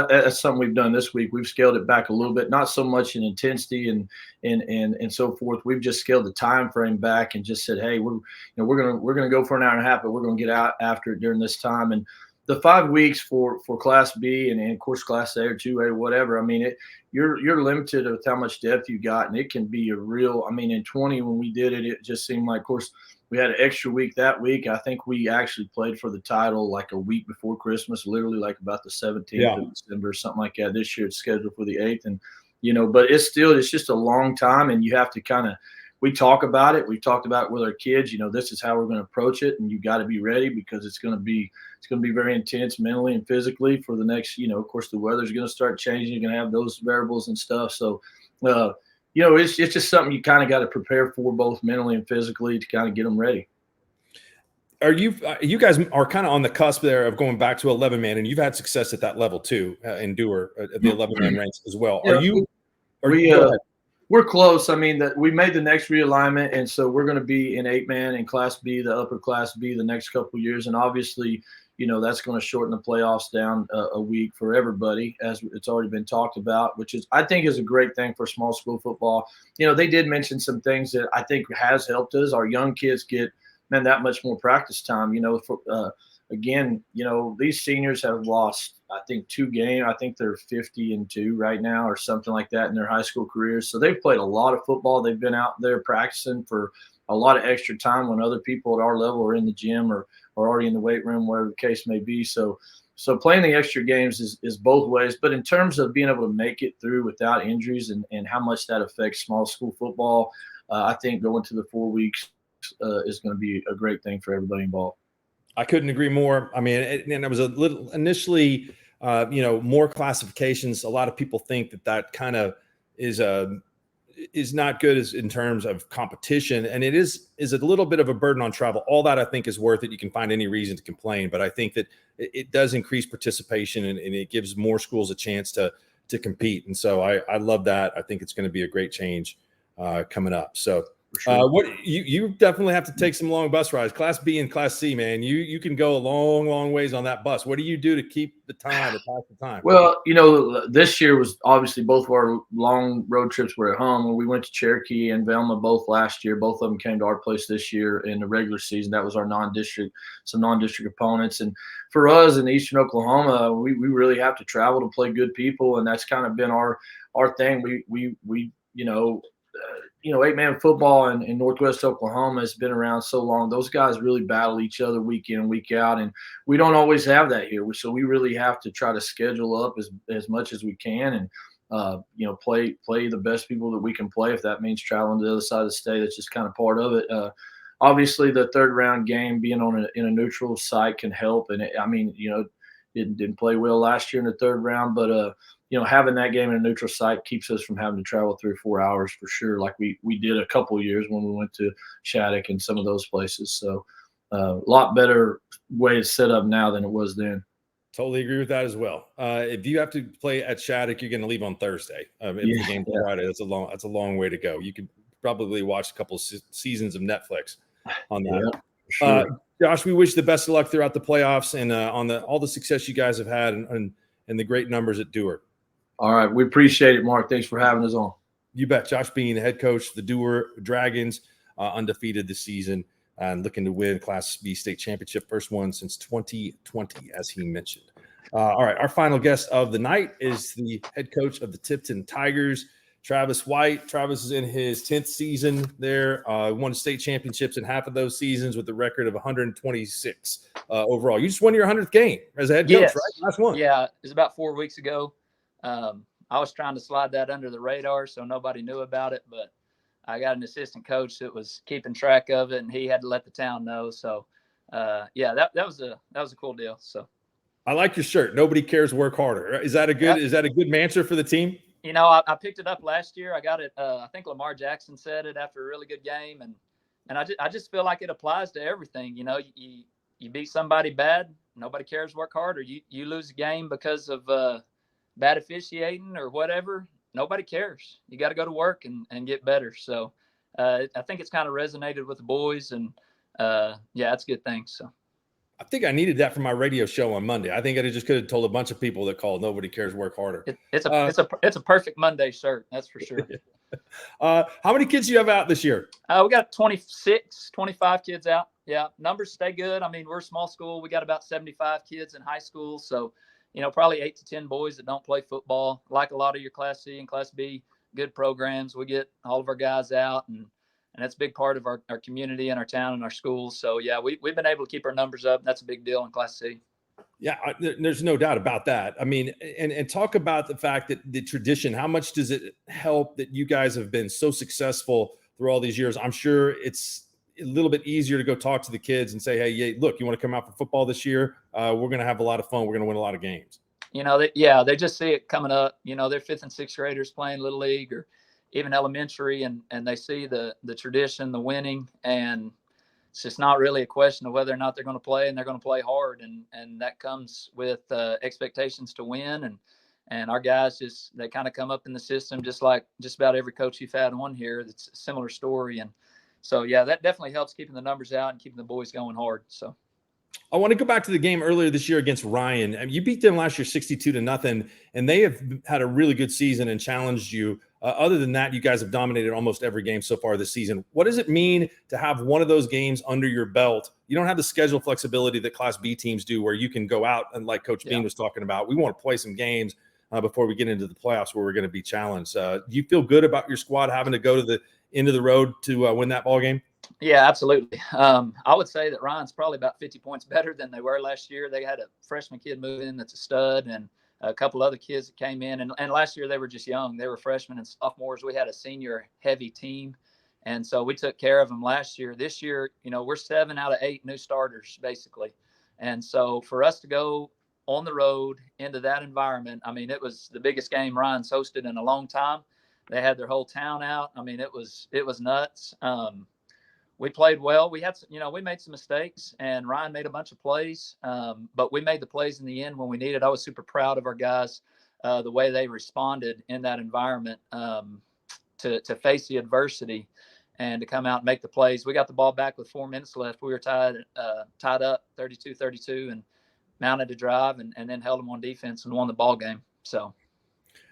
that's something we've done this week. We've scaled it back a little bit, not so much in intensity and so forth. We've just scaled the time frame back and just said, hey, we're gonna go for an hour and a half, but we're gonna get out after it during this time. And the 5 weeks for Class B and of course Class A or 2A or whatever, I mean, you're limited with how much depth you got, and it can be a real. I mean, in 20 when we did it, it just seemed like, of course, we had an extra week that week. I think we actually played for the title like a week before Christmas, literally like about the 17th of December or something like that. This year it's scheduled for the 8th, and but it's just a long time, and you have to we talk about it. We've talked about it with our kids. This is how we're going to approach it, and you got to be ready because it's going to be very intense mentally and physically for the next. Of course, the weather's going to start changing. You're going to have those variables and stuff. So, it's just something you kind of got to prepare for both mentally and physically to kind of get them ready. You guys are kind of on the cusp there of going back to 11-man, and you've had success at that level too in Dewar at the 11-man ranks as well. We're close. I mean, that we made the next realignment, and so we're going to be in 8-man in Class B, the upper Class B, the next couple of years, and obviously, that's going to shorten the playoffs down a week for everybody, as it's already been talked about, which I think is a great thing for small school football. They did mention some things that I think has helped us. Our young kids get, that much more practice time. Again, these seniors have lost, I think, 2 games. I think they're 50-2 right now or something like that in their high school careers. So they've played a lot of football. They've been out there practicing for a lot of extra time when other people at our level are in the gym or already in the weight room, whatever the case may be. So playing the extra games is both ways. But in terms of being able to make it through without injuries and how much that affects small school football, I think going to the 4 weeks is going to be a great thing for everybody involved. I couldn't agree more. I mean, and it was a little initially, more classifications. A lot of people think that kind of is not good as in terms of competition, and it is a little bit of a burden on travel. All that I think is worth it. You can find any reason to complain, but I think that it does increase participation and it gives more schools a chance to compete. And so I love that. I think it's going to be a great change coming up. So what you definitely have to take some long bus rides, Class B and Class C, man. You can go a long ways on that bus. What do you do to keep the time, to pass the time? Well, this year was obviously both of our long road trips were at home. When we went to Cherokee and Velma both last year, both of them came to our place this year in the regular season. That was our some non-district opponents. And for us in Eastern Oklahoma, we really have to travel to play good people, and that's kind of been our thing. We 8-man football in Northwest Oklahoma has been around so long. Those guys really battle each other week in and week out, and we don't always have that here. So we really have to try to schedule up as much as we can and, play the best people that we can play. If that means traveling to the other side of the state, that's just kind of part of it. Obviously, the third round game being in a neutral site can help. And it didn't play well last year in the third round, but having that game in a neutral site keeps us from having to travel 3 or 4 hours for sure, like we did a couple of years when we went to Shattuck and some of those places. So a lot better way to set up now than it was then. Totally agree with that as well. If you have to play at Shattuck, you're going to leave on Thursday. If the game's Friday, that's a long way to go. You could probably watch a couple of seasons of Netflix on that. Yeah, sure. Josh, we wish the best of luck throughout the playoffs and on all the success you guys have had and the great numbers at Dewar. All right. We appreciate it, Mark. Thanks for having us on. You bet. Josh Bean, the head coach, the Dewar Dragons, undefeated this season and looking to win Class B state championship, first one since 2020, as he mentioned. All right. Our final guest of the night is the head coach of the Tipton Tigers, Travis White. Travis is in his 10th season there, won state championships in half of those seasons with a record of 126 overall. You just won your 100th game as a head coach, right? Last one. Yeah. It was about 4 weeks ago. I was trying to slide that under the radar so nobody knew about it, but I got an assistant coach that was keeping track of it, and he had to let the town know. So, that was a cool deal. So, I like your shirt. Nobody cares. Work harder. Is that a good mantra for the team? I picked it up last year. I got it. I think Lamar Jackson said it after a really good game, and I just feel like it applies to everything. You beat somebody bad, nobody cares. Work harder. You lose a game because of bad officiating or whatever, nobody cares. You got to go to work and get better. So I think it's kind of resonated with the boys, and it's a good thing. So I think I needed that for my radio show on Monday. I think I just could have told a bunch of people that called, nobody cares, work harder. It's a perfect Monday shirt. That's for sure. How many kids do you have out this year? We got 25 kids out. Yeah. Numbers stay good. I mean, we're a small school. We got about 75 kids in high school. So, probably 8 to 10 boys that don't play football. Like a lot of your Class C and Class B, good programs. We get all of our guys out, and that's a big part of our community and our town and our schools. So, yeah, we've been able to keep our numbers up. That's a big deal in Class C. Yeah, there's no doubt about that. I mean, and talk about the fact that the tradition, how much does it help that you guys have been so successful through all these years? I'm sure it's a little bit easier to go talk to the kids and say, hey, look, you want to come out for football this year? We're going to have a lot of fun. We're going to win a lot of games. They just see it coming up. They're 5th and 6th graders playing Little League or even elementary, and they see the tradition, the winning, and it's just not really a question of whether or not they're going to play, and they're going to play hard. And that comes with expectations to win. And our guys they kind of come up in the system, just like just about every coach you've had on here. It's a similar story. And so, yeah, that definitely helps keeping the numbers out and keeping the boys going hard. So I want to go back to the game earlier this year against Ryan. I mean, you beat them last year 62-0, and they have had a really good season and challenged you. Other than that, you guys have dominated almost every game so far this season. What does it mean to have one of those games under your belt? You don't have the schedule flexibility that Class B teams do, where you can go out and, like Coach Bean was talking about, we want to play some games before we get into the playoffs where we're going to be challenged. Do you feel good about your squad having to go to the end of the road to win that ball game? Yeah, absolutely. I would say that Ryan's probably about 50 points better than they were last year. They had a freshman kid move in that's a stud, and a couple other kids that came in. And last year they were just young. They were freshmen and sophomores. We had a senior heavy team. And so we took care of them last year. This year, we're 7 out of 8 new starters, basically. And so for us to go on the road into that environment, I mean, it was the biggest game Ryan's hosted in a long time. They had their whole town out. I mean, it was nuts. We played well. We had, we made some mistakes, and Ryan made a bunch of plays, but we made the plays in the end when we needed. I was super proud of our guys, the way they responded in that environment to face the adversity and to come out and make the plays. We got the ball back with 4 minutes left. We were tied up 32-32 and mounted a drive and then held them on defense and won the ball game. So.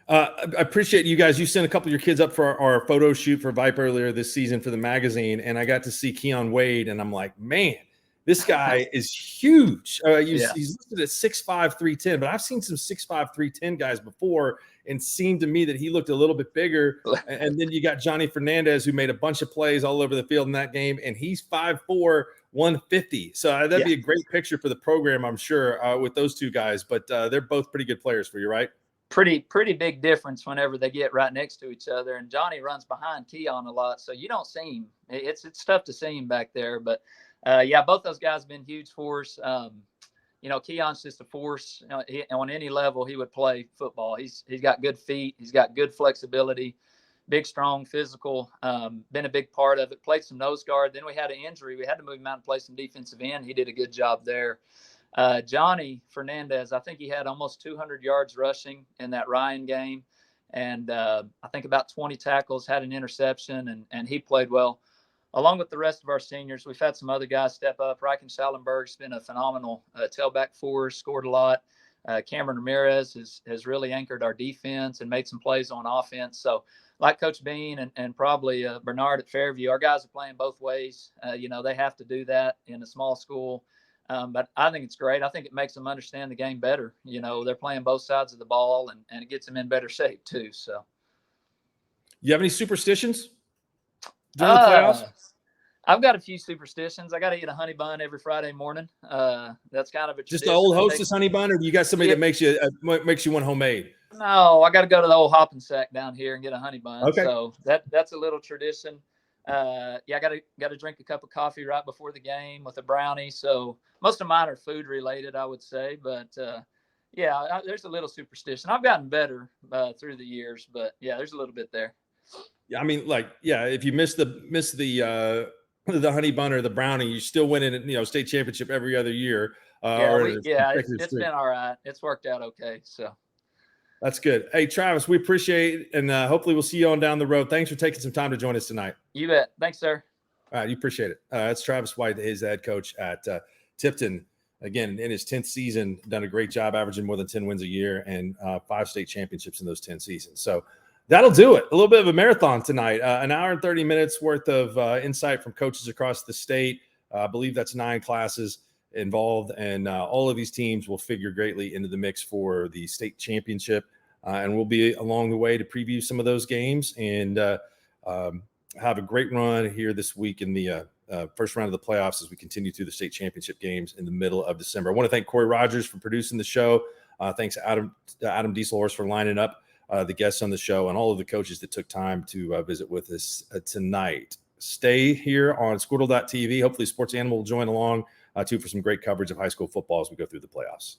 I appreciate you guys. You sent a couple of your kids up for our photo shoot for Vipe earlier this season for the magazine, and I got to see Keon Wade, and I'm like, man, this guy is huge. He's listed at 6'5", 310, but I've seen some 6'5", 310 guys before, and seemed to me that he looked a little bit bigger. And then you got Johnny Fernandez, who made a bunch of plays all over the field in that game, and he's 5'4", 150. So that'd be a great picture for the program, I'm sure, with those two guys. But they're both pretty good players for you, right? Pretty big difference whenever they get right next to each other. And Johnny runs behind Keon a lot, so you don't see him. It's tough to see him back there. But both those guys have been huge for us. Keon's just a force. On any level, he would play football. He's got good feet. He's got good flexibility. Big, strong, physical. Been a big part of it. Played some nose guard. Then we had an injury. We had to move him out and play some defensive end. He did a good job there. Johnny Fernandez, I think he had almost 200 yards rushing in that Ryan game. And I think about 20 tackles, had an interception, and he played well. Along with the rest of our seniors, we've had some other guys step up. Reichen Schallenberg's been a phenomenal tailback for us, scored a lot. Cameron Ramirez has really anchored our defense and made some plays on offense. So like Coach Bean and probably Bernard at Fairview, our guys are playing both ways. They have to do that in a small school. But I think it's great. I think it makes them understand the game better. They're playing both sides of the ball, and it gets them in better shape too. So, you have any superstitions during the playoffs? I've got a few superstitions. I got to eat a honey bun every Friday morning. That's kind of a tradition. Just the old Hostess honey bun, or do you got somebody that makes you one homemade? No, I got to go to the old Hop and Sack down here and get a honey bun. Okay. So that's a little tradition. I got to drink a cup of coffee right before the game with a brownie. So most of mine are food related, I would say, but there's a little superstition. I've gotten better through the years, but there's a little bit there. Yeah, I mean, if you miss the honey bun or the brownie, you still win in state championship every other year. It's been all right. It's worked out okay. So. That's good. Hey, Travis, we appreciate it, and hopefully we'll see you on down the road. Thanks for taking some time to join us tonight. You bet. Thanks, sir. All right, you appreciate it. That's Travis White, his head coach at Tipton. Again, in his 10th season, done a great job, averaging more than 10 wins a year and 5 state championships in those 10 seasons. So that'll do it. A little bit of a marathon tonight. An hour and 30 minutes worth of insight from coaches across the state. I believe that's 9 classes involved, and all of these teams will figure greatly into the mix for the state championship, and we'll be along the way to preview some of those games and have a great run here this week in the first round of the playoffs as we continue through the state championship games in the middle of December. I want to thank Corey Rogers for producing the show. Thanks Adam Dieselhorst for lining up the guests on the show, and all of the coaches that took time to visit with us tonight. Stay here on Squirtle.tv. Hopefully Sports Animal will join along too for some great coverage of high school football as we go through the playoffs.